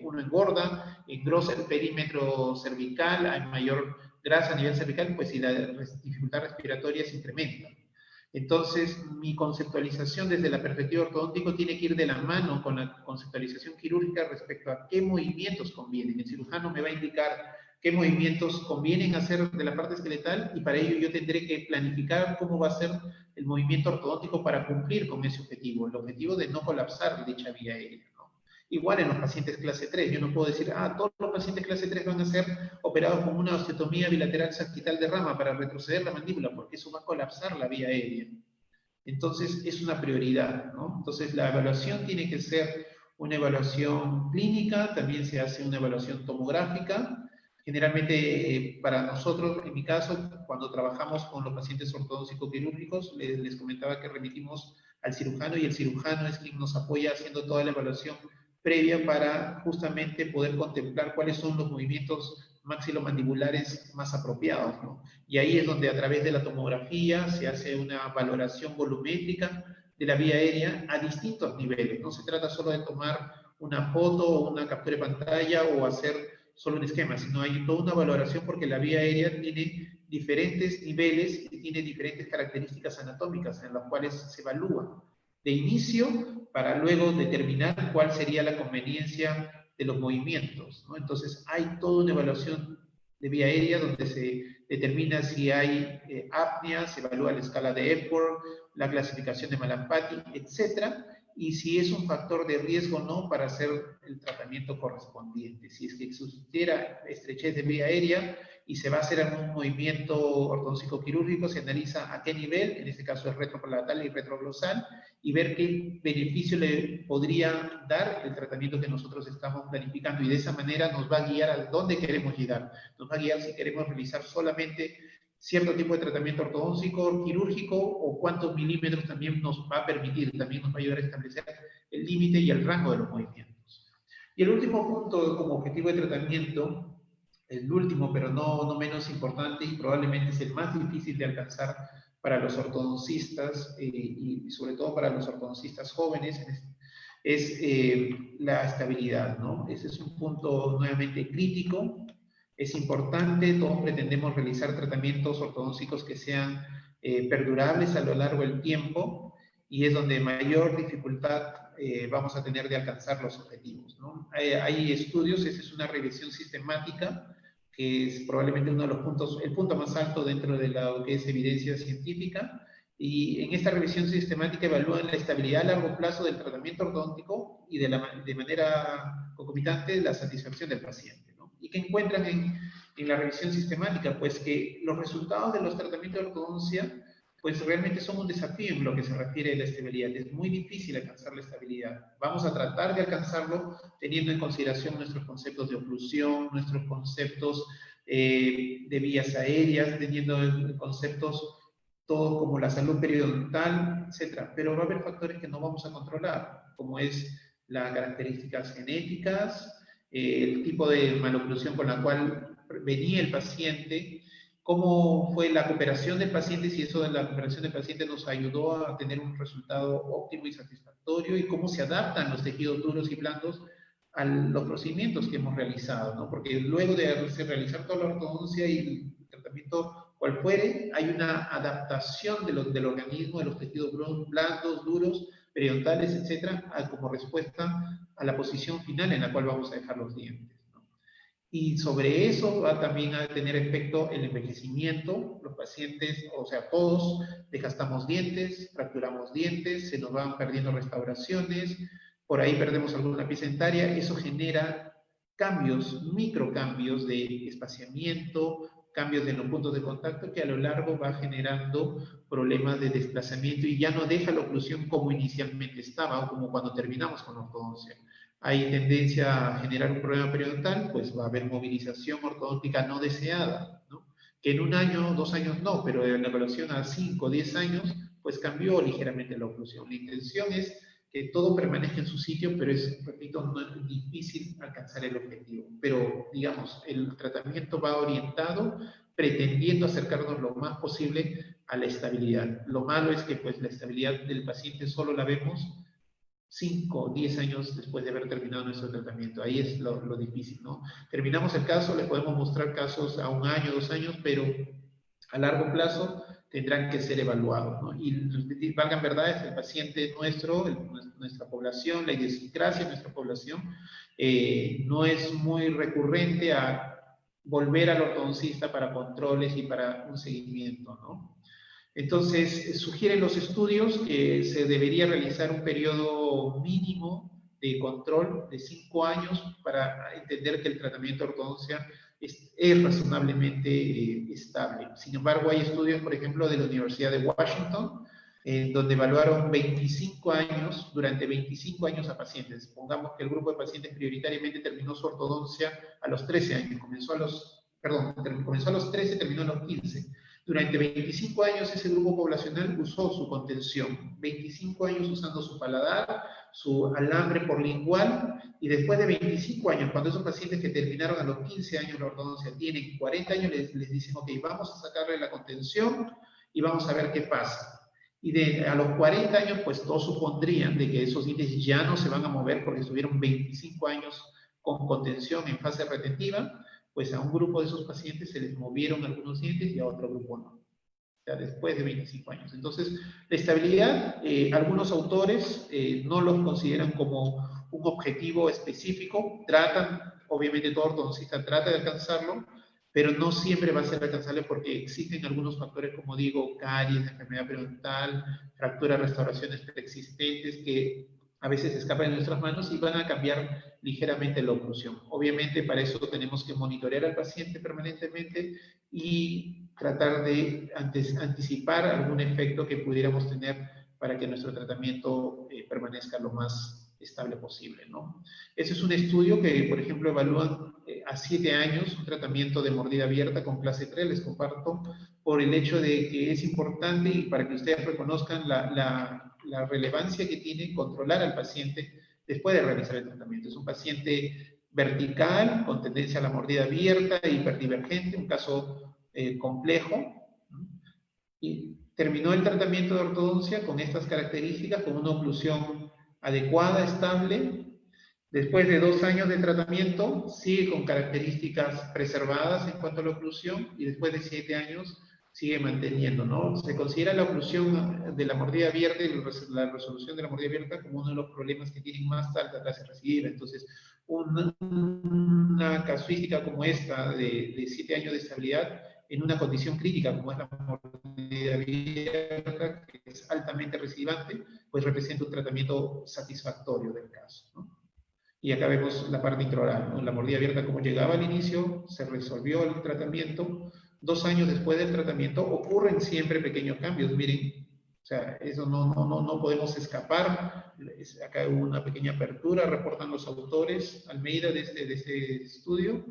uno engorda, engrosa el perímetro cervical, hay mayor grasa a nivel cervical, pues y la dificultad respiratoria se incrementa. Entonces, mi conceptualización desde la perspectiva ortodóntica tiene que ir de la mano con la conceptualización quirúrgica respecto a qué movimientos convienen. El cirujano me va a indicar qué movimientos convienen hacer de la parte esqueletal, y para ello yo tendré que planificar cómo va a ser el movimiento ortodóntico para cumplir con ese objetivo, el objetivo de no colapsar dicha vía aérea, ¿no? Igual en los pacientes clase 3, yo no puedo decir, todos los pacientes clase 3 van a ser operados con una osteotomía bilateral sagittal de rama para retroceder la mandíbula, porque eso va a colapsar la vía aérea. Entonces, es una prioridad, ¿no? Entonces, la evaluación tiene que ser una evaluación clínica, también se hace una evaluación tomográfica. Generalmente, para nosotros, en mi caso, cuando trabajamos con los pacientes ortodóntico-quirúrgicos, les comentaba que remitimos al cirujano, y el cirujano es quien nos apoya haciendo toda la evaluación previa para justamente poder contemplar cuáles son los movimientos maxilomandibulares más apropiados, ¿no? Y ahí es donde a través de la tomografía se hace una valoración volumétrica de la vía aérea a distintos niveles. No se trata solo de tomar una foto o una captura de pantalla o hacer solo un esquema, sino hay toda una valoración, porque la vía aérea tiene diferentes niveles y tiene diferentes características anatómicas en las cuales se evalúa de inicio para luego determinar cuál sería la conveniencia de los movimientos, ¿no? Entonces hay toda una evaluación de vía aérea donde se determina si hay apnea, se evalúa la escala de Epworth, la clasificación de Malampati, etcétera, y si es un factor de riesgo o no para hacer el tratamiento correspondiente. Si es que existiera estrechez de vía aérea y se va a hacer algún movimiento ortodóntico quirúrgico, se analiza a qué nivel, en este caso es retropalatal y retroglosal, y ver qué beneficio le podría dar el tratamiento que nosotros estamos planificando, y de esa manera nos va a guiar a dónde queremos llegar. Nos va a guiar si queremos realizar solamente cierto tipo de tratamiento ortodóntico, quirúrgico, o cuántos milímetros también nos va a permitir, también nos va a ayudar a establecer el límite y el rango de los movimientos. Y el último punto como objetivo de tratamiento, el último pero no menos importante, y probablemente es el más difícil de alcanzar para los ortodoncistas y sobre todo para los ortodoncistas jóvenes, es la estabilidad, ¿no? Ese es un punto nuevamente crítico. Es importante, todos pretendemos realizar tratamientos ortodónticos que sean perdurables a lo largo del tiempo, y es donde mayor dificultad vamos a tener de alcanzar los objetivos, ¿no? Hay estudios, esa es una revisión sistemática, que es probablemente uno de los puntos, el punto más alto dentro de lo que es evidencia científica, y en esta revisión sistemática evalúan la estabilidad a largo plazo del tratamiento ortodóntico y de manera concomitante la satisfacción del paciente, ¿no? ¿Y qué encuentran en la revisión sistemática? Pues que los resultados de los tratamientos de ortodoncia pues realmente son un desafío en lo que se refiere a la estabilidad. Es muy difícil alcanzar la estabilidad. Vamos a tratar de alcanzarlo teniendo en consideración nuestros conceptos de oclusión, nuestros conceptos de vías aéreas, teniendo conceptos todos como la salud periodontal, etc. Pero va a haber factores que no vamos a controlar, como es las características genéticas, el tipo de maloclusión con la cual venía el paciente, cómo fue la cooperación del paciente, si eso de la cooperación del paciente nos ayudó a tener un resultado óptimo y satisfactorio, y cómo se adaptan los tejidos duros y blandos a los procedimientos que hemos realizado, ¿no? Porque luego de realizar toda la ortodoncia y el tratamiento cual fuere, hay una adaptación del organismo, de los tejidos blandos, duros, periodontales, etcétera, como respuesta a la posición final en la cual vamos a dejar los dientes. Y sobre eso va también a tener efecto el envejecimiento. Los pacientes, o sea, todos desgastamos dientes, fracturamos dientes, se nos van perdiendo restauraciones, por ahí perdemos alguna pieza dentaria. Eso genera cambios, microcambios de espaciamiento, cambios en los puntos de contacto, que a lo largo va generando problemas de desplazamiento y ya no deja la oclusión como inicialmente estaba o como cuando terminamos con la ortodoncia. hay tendencia a generar un problema periodontal, pues va a haber movilización ortodóntica no deseada, ¿no? Que en 1 año, 2 años no, pero en la evaluación a 5 o 10 años, pues cambió ligeramente la oclusión. La intención es que todo permanezca en su sitio, pero es, repito, no es difícil alcanzar el objetivo. Pero, digamos, el tratamiento va orientado pretendiendo acercarnos lo más posible a la estabilidad. Lo malo es que pues la estabilidad del paciente solo la vemos 5 o 10 años después de haber terminado nuestro tratamiento. Ahí es lo difícil, ¿no? Terminamos el caso, le podemos mostrar casos a 1 año, 2 años, pero a largo plazo tendrán que ser evaluados, ¿no? Y valgan verdades, el paciente nuestro, nuestra población, la idiosincrasia de nuestra población, no es muy recurrente a volver al ortodoncista para controles y para un seguimiento, ¿no? Entonces, sugieren los estudios que se debería realizar un periodo mínimo de control de 5 años para entender que el tratamiento de ortodoncia es razonablemente estable. Sin embargo, hay estudios, por ejemplo, de la Universidad de Washington, donde evaluaron 25 años, durante 25 años a pacientes. Pongamos que el grupo de pacientes prioritariamente terminó su ortodoncia a los 13 años, comenzó a los 13, terminó a los 15. Durante 25 años ese grupo poblacional usó su contención, 25 años usando su paladar, su alambre porlingual, y después de 25 años, cuando esos pacientes que terminaron a los 15 años la ortodoncia tienen 40 años, les dicen, ok, vamos a sacarle la contención y vamos a ver qué pasa. Y a los 40 años, pues todos supondrían de que esos dientes ya no se van a mover porque estuvieron 25 años con contención en fase retentiva, pues a un grupo de esos pacientes se les movieron algunos dientes y a otro grupo no. O sea, después de 25 años. Entonces, la estabilidad, algunos autores no los consideran como un objetivo específico, tratan, obviamente todo ortodoncista trata de alcanzarlo, pero no siempre va a ser alcanzable porque existen algunos factores, como digo, caries, enfermedad periodontal, fracturas, restauraciones preexistentes que a veces escapan de nuestras manos y van a cambiar ligeramente la oclusión. Obviamente para eso tenemos que monitorear al paciente permanentemente y tratar de anticipar algún efecto que pudiéramos tener para que nuestro tratamiento permanezca lo más estable posible, ¿no? Ese es un estudio que, por ejemplo, evalúan a 7 años un tratamiento de mordida abierta con clase 3, les comparto, por el hecho de que es importante y para que ustedes reconozcan la relevancia que tiene controlar al paciente después de realizar el tratamiento. Es un paciente vertical, con tendencia a la mordida abierta, hiperdivergente, un caso complejo, ¿no? Y terminó el tratamiento de ortodoncia con estas características, con una oclusión adecuada, estable. Después de 2 años de tratamiento, sigue con características preservadas en cuanto a la oclusión, y después de 7 años sigue manteniendo, ¿no? Se considera la oclusión de la mordida abierta y la resolución de la mordida abierta como uno de los problemas que tienen más alta tasa recidiva. Entonces, una casuística como esta de 7 años de estabilidad en una condición crítica como es la mordida abierta, que es altamente recidivante, pues representa un tratamiento satisfactorio del caso, ¿no? Y acá vemos la parte intraoral, ¿no? La mordida abierta como llegaba al inicio, se resolvió el tratamiento. 2 años después del tratamiento ocurren siempre pequeños cambios, miren, o sea, eso no podemos escapar. Acá hubo una pequeña apertura, reportan los autores, Almeida, de este estudio,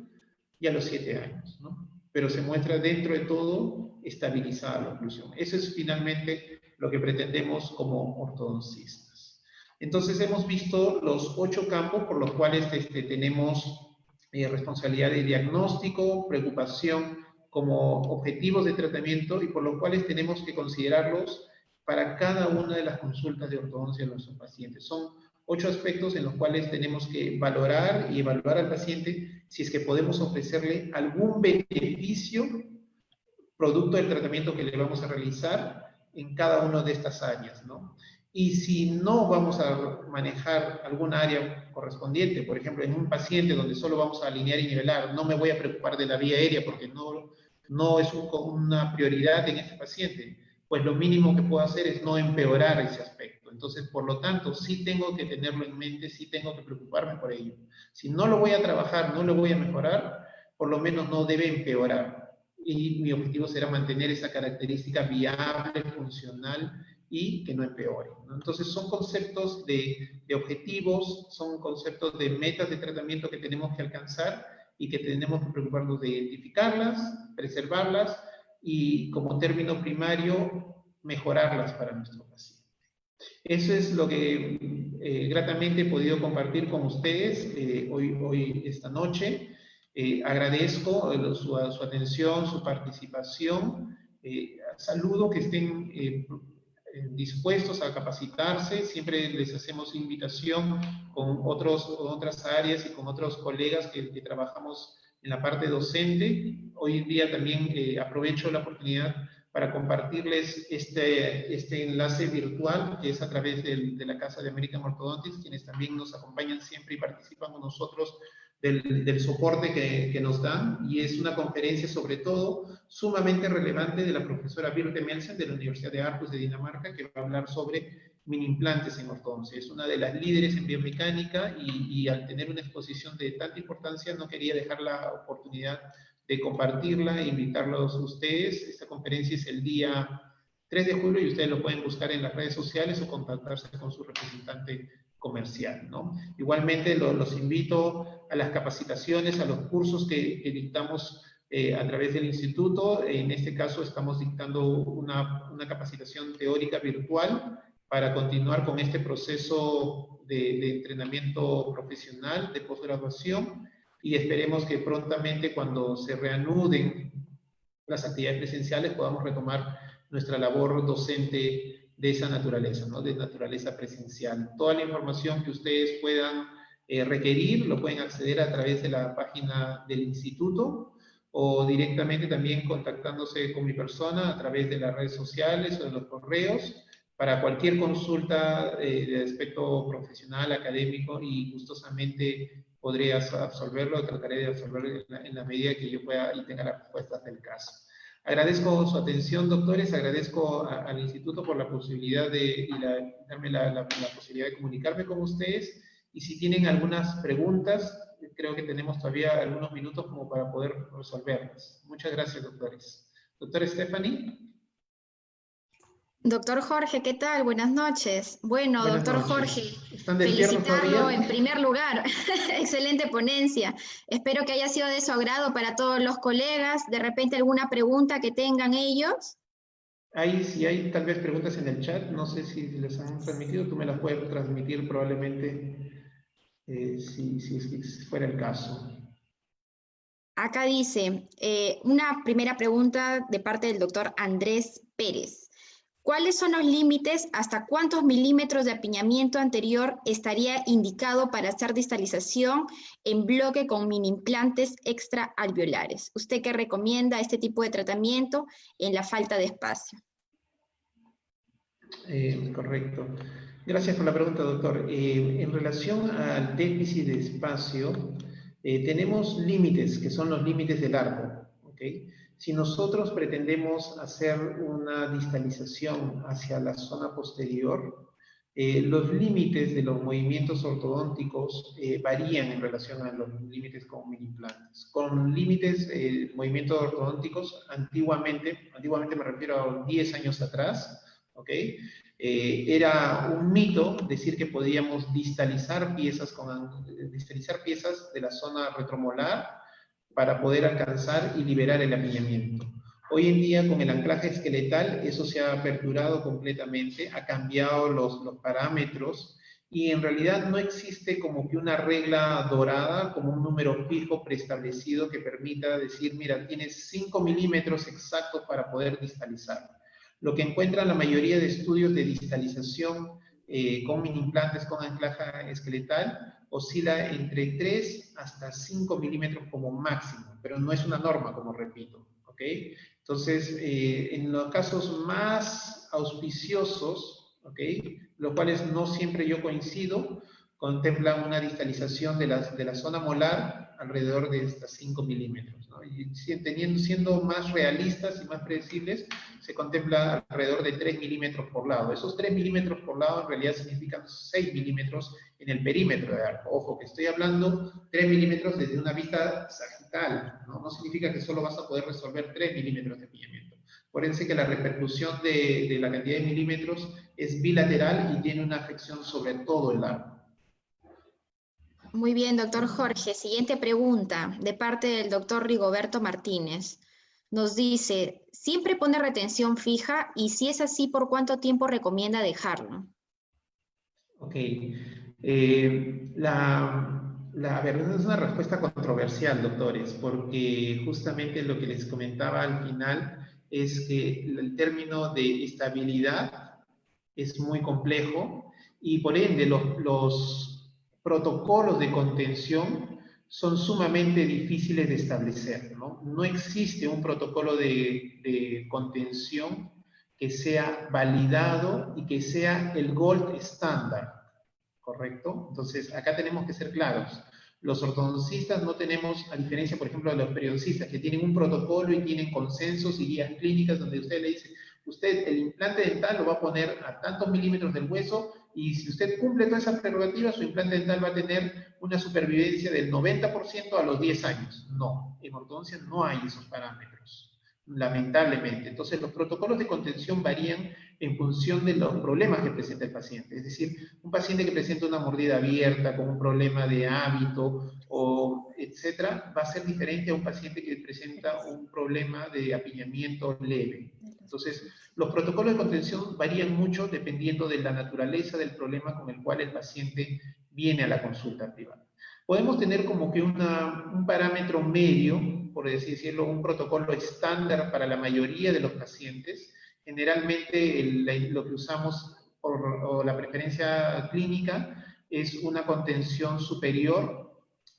y a los 7 años, ¿no? Pero se muestra dentro de todo estabilizada la oclusión. Eso es finalmente lo que pretendemos como ortodoncistas. Entonces hemos visto los 8 campos por los cuales tenemos responsabilidad de diagnóstico, preocupación como objetivos de tratamiento y por los cuales tenemos que considerarlos para cada una de las consultas de ortodoncia de nuestros pacientes. Son 8 aspectos en los cuales tenemos que valorar y evaluar al paciente si es que podemos ofrecerle algún beneficio producto del tratamiento que le vamos a realizar en cada una de estas áreas, ¿no? Y si no vamos a manejar algún área correspondiente, por ejemplo, en un paciente donde solo vamos a alinear y nivelar, no me voy a preocupar de la vía aérea porque no es una prioridad en este paciente, pues lo mínimo que puedo hacer es no empeorar ese aspecto. Entonces, por lo tanto, sí tengo que tenerlo en mente, sí tengo que preocuparme por ello. Si no lo voy a trabajar, no lo voy a mejorar, por lo menos no debe empeorar. Y mi objetivo será mantener esa característica viable, funcional y que no empeore, ¿no? Entonces son conceptos de objetivos, son conceptos de metas de tratamiento que tenemos que alcanzar y que tenemos que preocuparnos de identificarlas, preservarlas y como término primario, mejorarlas para nuestro paciente. Eso es lo que gratamente he podido compartir con ustedes esta noche. Agradezco su atención, su participación. Saludo que estén dispuestos a capacitarse. Siempre les hacemos invitación con otras áreas y con otros colegas que trabajamos en la parte docente. Hoy en día también aprovecho la oportunidad para compartirles este enlace virtual, que es a través de la Casa de American Orthodontics, quienes también nos acompañan siempre y participan con nosotros del soporte que nos dan, y es una conferencia sobre todo sumamente relevante de la profesora Birte Melsen de la Universidad de Aarhus de Dinamarca, que va a hablar sobre mini implantes en ortodoncia. Es una de las líderes en biomecánica y al tener una exposición de tanta importancia no quería dejar la oportunidad de compartirla e invitarlos a ustedes. Esta conferencia es el día 3 de julio y ustedes lo pueden buscar en las redes sociales o contactarse con su representante comercial, ¿no? Igualmente los invito a las capacitaciones, a los cursos que dictamos a través del instituto. En este caso estamos dictando una capacitación teórica virtual para continuar con este proceso de entrenamiento profesional, de posgraduación, y esperemos que prontamente, cuando se reanuden las actividades presenciales, podamos retomar nuestra labor docente de esa naturaleza, ¿no? De naturaleza presencial. Toda la información que ustedes puedan requerir lo pueden acceder a través de la página del instituto o directamente también contactándose con mi persona a través de las redes sociales o de los correos para cualquier consulta de aspecto profesional, académico, y gustosamente podré absolverlo, trataré de absolverlo en la medida que yo pueda y tenga las respuestas del caso. Agradezco su atención, doctores, agradezco al instituto por la posibilidad darme la posibilidad de comunicarme con ustedes, y si tienen algunas preguntas, creo que tenemos todavía algunos minutos como para poder resolverlas. Muchas gracias, doctores. Doctora Stephanie. Doctor Jorge, ¿qué tal? Buenas noches. Bueno, Buenas doctor noches. Jorge, ¿Están despiertos felicitarlo todavía? en primer lugar. Excelente ponencia. Espero que haya sido de su agrado para todos los colegas. De repente, alguna pregunta que tengan ellos. Si hay tal vez preguntas en el chat, no sé si les han transmitido, tú me las puedes transmitir probablemente si fuera el caso. Acá dice, una primera pregunta de parte del doctor Andrés Pérez. ¿Cuáles son los límites hasta cuántos milímetros de apiñamiento anterior estaría indicado para hacer distalización en bloque con mini implantes extraalveolares? ¿Usted qué recomienda este tipo de tratamiento en la falta de espacio? Correcto. Gracias por la pregunta, doctor. En relación al déficit de espacio, tenemos límites, que son los límites del arco, ¿ok? Si nosotros pretendemos hacer una distalización hacia la zona posterior, los límites de los movimientos ortodónticos varían en relación a los límites con mini implantes. Con límites, movimientos ortodónticos, antiguamente me refiero a 10 años atrás, ¿ok? Era un mito decir que podíamos distalizar piezas de la zona retromolar para poder alcanzar y liberar el apiñamiento. Hoy en día, con el anclaje esqueletal, eso se ha aperturado completamente, ha cambiado los parámetros, y en realidad no existe como que una regla dorada, como un número fijo preestablecido que permita decir, mira, tienes 5 milímetros exactos para poder distalizar. Lo que encuentran la mayoría de estudios de distalización con mini implantes con anclaje esqueletal oscila entre 3 hasta 5 milímetros como máximo, pero no es una norma, como repito, ¿ok? Entonces, en los casos más auspiciosos, ¿ok?, los cuales no siempre yo coincido, contemplan una distalización de la zona molar alrededor de estas 5 milímetros, ¿no? Y siendo más realistas y más predecibles, se contempla alrededor de 3 milímetros por lado. Esos 3 milímetros por lado en realidad significan 6 milímetros en el perímetro de arco. Ojo, que estoy hablando 3 milímetros desde una vista sagital, ¿no? No significa que solo vas a poder resolver 3 milímetros de apiñamiento. Acuérdense que la repercusión de la cantidad de milímetros es bilateral y tiene una afección sobre todo el largo. Muy bien, doctor Jorge. Siguiente pregunta de parte del doctor Rigoberto Martínez. Nos dice, ¿siempre pone retención fija? Y si es así, ¿por cuánto tiempo recomienda dejarlo? Ok. La verdad es una respuesta controversial, doctores, porque justamente lo que les comentaba al final es que el término de estabilidad es muy complejo y por ende los protocolos de contención son sumamente difíciles de establecer, ¿no? No existe un protocolo de contención que sea validado y que sea el gold estándar, ¿correcto? Entonces, acá tenemos que ser claros. Los ortodoncistas no tenemos, a diferencia, por ejemplo, de los periodistas, que tienen un protocolo y tienen consensos y guías clínicas donde usted le dice, usted el implante dental lo va a poner a tantos milímetros del hueso y si usted cumple todas esas prerrogativas, su implante dental va a tener una supervivencia del 90% a los 10 años. No, en ortodoncia no hay esos parámetros, lamentablemente. Entonces, los protocolos de contención varían en función de los problemas que presenta el paciente. Es decir, un paciente que presenta una mordida abierta con un problema de hábito o etcétera, va a ser diferente a un paciente que presenta un problema de apiñamiento leve. Entonces, los protocolos de contención varían mucho dependiendo de la naturaleza del problema con el cual el paciente viene a la consulta privada. Podemos tener como que un parámetro medio, por así decirlo, un protocolo estándar para la mayoría de los pacientes. Generalmente lo que usamos o la preferencia clínica es una contención superior,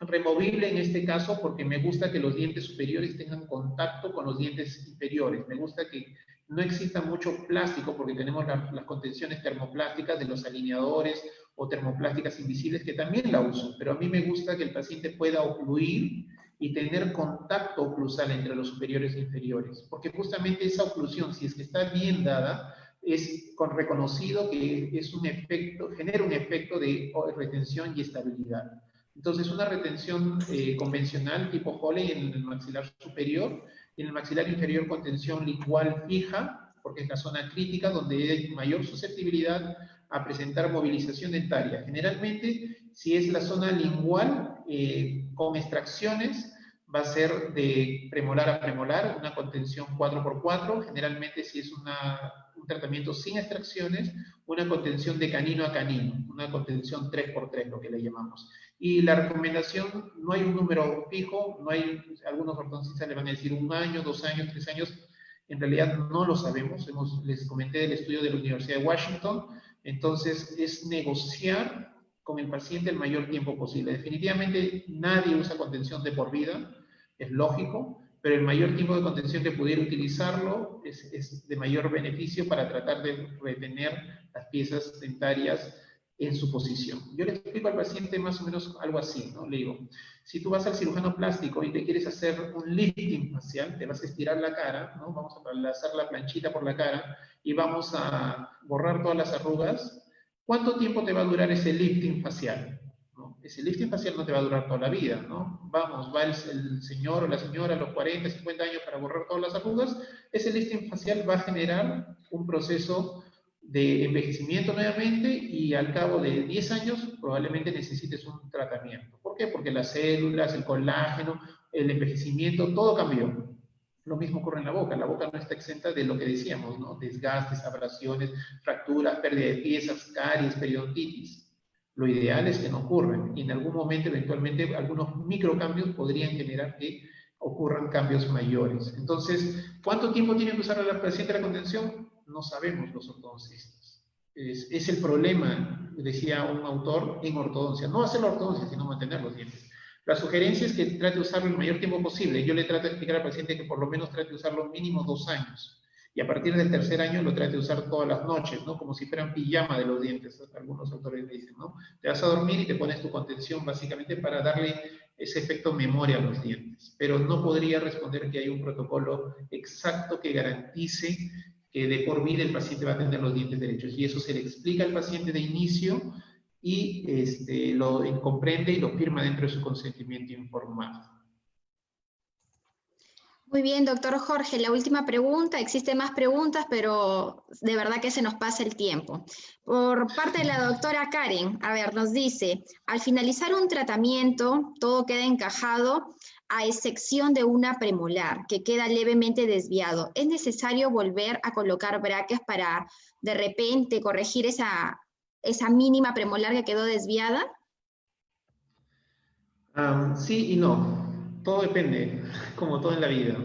removible en este caso porque me gusta que los dientes superiores tengan contacto con los dientes inferiores. Me gusta que no exista mucho plástico porque tenemos las contenciones termoplásticas de los alineadores o termoplásticas invisibles que también la uso, pero a mí me gusta que el paciente pueda ocluir y tener contacto oclusal entre los superiores e inferiores, porque justamente esa oclusión, si es que está bien dada, es reconocido que es un efecto, genera un efecto de retención y estabilidad. Entonces, una retención convencional tipo Holey en el maxilar superior y en el maxilar inferior contención lingual fija, porque es la zona crítica donde hay mayor susceptibilidad a presentar movilización dentaria. Generalmente, si es la zona lingual con extracciones, va a ser de premolar a premolar, una contención 4x4, generalmente si es un tratamiento sin extracciones, una contención de canino a canino, una contención 3x3, lo que le llamamos. Y la recomendación, no hay un número fijo, no hay, algunos ortodoncistas le van a decir 1 año, 2 años, 3 años, en realidad no lo sabemos, les comenté del estudio de la Universidad de Washington, entonces es negociar con el paciente el mayor tiempo posible. Definitivamente nadie usa contención de por vida, es lógico, pero el mayor tiempo de contención que pudiera utilizarlo es de mayor beneficio para tratar de retener las piezas dentarias en su posición. Yo le explico al paciente más o menos algo así, ¿no? Le digo, si tú vas al cirujano plástico y te quieres hacer un lifting facial, te vas a estirar la cara, ¿no? Vamos a hacer la planchita por la cara y vamos a borrar todas las arrugas. ¿Cuánto tiempo te va a durar ese lifting facial? ¿No? Ese lifting facial no te va a durar toda la vida, ¿no? Vamos, va el señor o la señora a los 40, 50 años para borrar todas las arrugas, ese lifting facial va a generar un proceso de envejecimiento nuevamente y al cabo de 10 años probablemente necesites un tratamiento. ¿Por qué? Porque las células, el colágeno, el envejecimiento, todo cambió. Lo mismo ocurre en la boca no está exenta de lo que decíamos, ¿no? Desgastes, abrasiones, fracturas, pérdida de piezas, caries, periodontitis. Lo ideal es que no ocurran y en algún momento eventualmente algunos microcambios podrían generar que ocurran cambios mayores. Entonces, ¿cuánto tiempo tiene que usar la paciente la contención? No sabemos los ortodoncistas. Es el problema, decía un autor, en ortodoncia. No hacer la ortodoncia, sino mantener los dientes. La sugerencia es que trate de usarlo el mayor tiempo posible. Yo le trato de explicar al paciente que por lo menos trate de usarlo mínimo 2 años. Y a partir del 3er año lo trate de usar todas las noches, ¿no? Como si fueran pijama de los dientes. Algunos autores le dicen, ¿no? Te vas a dormir y te pones tu contención básicamente para darle ese efecto memoria a los dientes. Pero no podría responder que hay un protocolo exacto que garantice que de por vida el paciente va a tener los dientes derechos. Y eso se le explica al paciente de inicio y lo comprende y lo firma dentro de su consentimiento informado. Muy bien, doctor Jorge, la última pregunta. Existen más preguntas, pero de verdad que se nos pasa el tiempo. Por parte de la doctora Karen, a ver, nos dice, al finalizar un tratamiento, todo queda encajado a excepción de una premolar que queda levemente desviado. ¿Es necesario volver a colocar brackets para de repente corregir esa mínima premolar que quedó desviada? Sí y no, todo depende, como todo en la vida.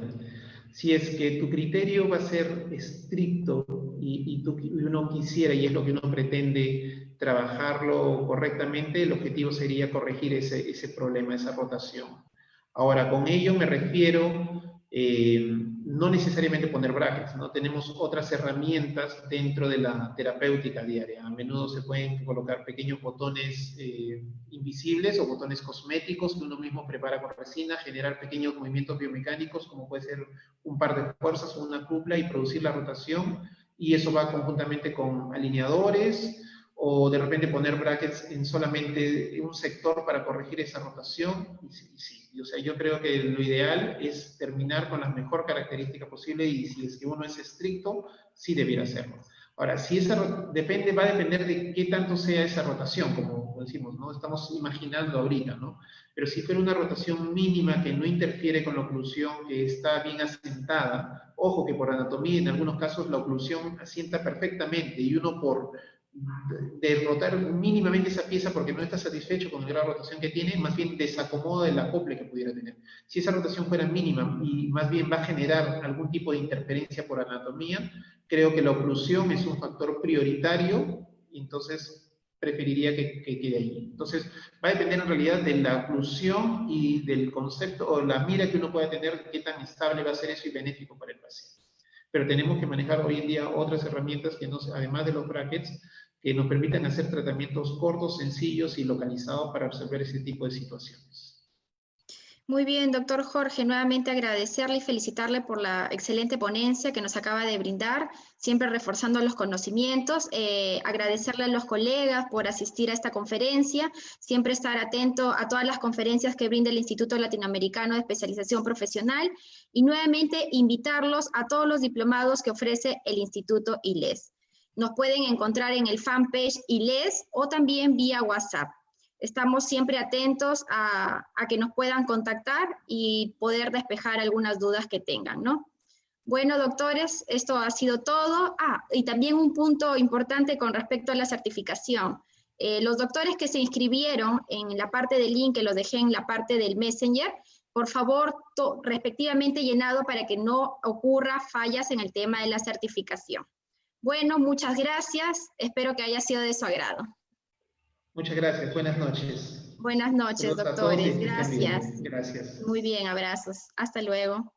Si es que tu criterio va a ser estricto y uno quisiera, y es lo que uno pretende, trabajarlo correctamente, el objetivo sería corregir ese problema, esa rotación. Ahora, con ello me refiero, no necesariamente poner brackets, ¿no? Tenemos otras herramientas dentro de la terapéutica diaria. A menudo se pueden colocar pequeños botones invisibles o botones cosméticos que uno mismo prepara con resina, generar pequeños movimientos biomecánicos, como puede ser un par de fuerzas o una cupla y producir la rotación, y eso va conjuntamente con alineadores, o de repente poner brackets en solamente un sector para corregir esa rotación. O sea, yo creo que lo ideal es terminar con la mejor característica posible, y si es que uno es estricto, sí debiera hacerlo. Ahora, si esa va a depender de qué tanto sea esa rotación, como decimos, ¿no? Estamos imaginando ahorita, ¿no? Pero si fuera una rotación mínima que no interfiere con la oclusión, que está bien asentada, ojo que por anatomía en algunos casos la oclusión asienta perfectamente y uno por de rotar mínimamente esa pieza porque no está satisfecho con la gran rotación que tiene, más bien desacomoda el acople que pudiera tener. Si esa rotación fuera mínima y más bien va a generar algún tipo de interferencia por anatomía, creo que la oclusión es un factor prioritario y entonces preferiría que quede ahí. Entonces va a depender en realidad de la oclusión y del concepto o la mira que uno pueda tener, qué tan estable va a ser eso y benéfico para el paciente. Pero tenemos que manejar hoy en día otras herramientas que además de los brackets, que nos permitan hacer tratamientos cortos, sencillos y localizados para resolver ese tipo de situaciones. Muy bien, doctor Jorge, nuevamente agradecerle y felicitarle por la excelente ponencia que nos acaba de brindar, siempre reforzando los conocimientos, agradecerle a los colegas por asistir a esta conferencia, siempre estar atento a todas las conferencias que brinda el Instituto Latinoamericano de Especialización Profesional y nuevamente invitarlos a todos los diplomados que ofrece el Instituto ILES. Nos pueden encontrar en el fanpage ILES o también vía WhatsApp. Estamos siempre atentos a que nos puedan contactar y poder despejar algunas dudas que tengan, ¿no? Bueno, doctores, esto ha sido todo. Y también un punto importante con respecto a la certificación. Los doctores que se inscribieron en la parte del link, que lo dejé en la parte del Messenger, por favor, respectivamente llenado para que no ocurra fallas en el tema de la certificación. Bueno, muchas gracias. Espero que haya sido de su agrado. Muchas gracias. Buenas noches. Buenas noches, Saludos a todos y doctores. que estén Gracias. bien. Gracias. Muy bien, abrazos. Hasta luego.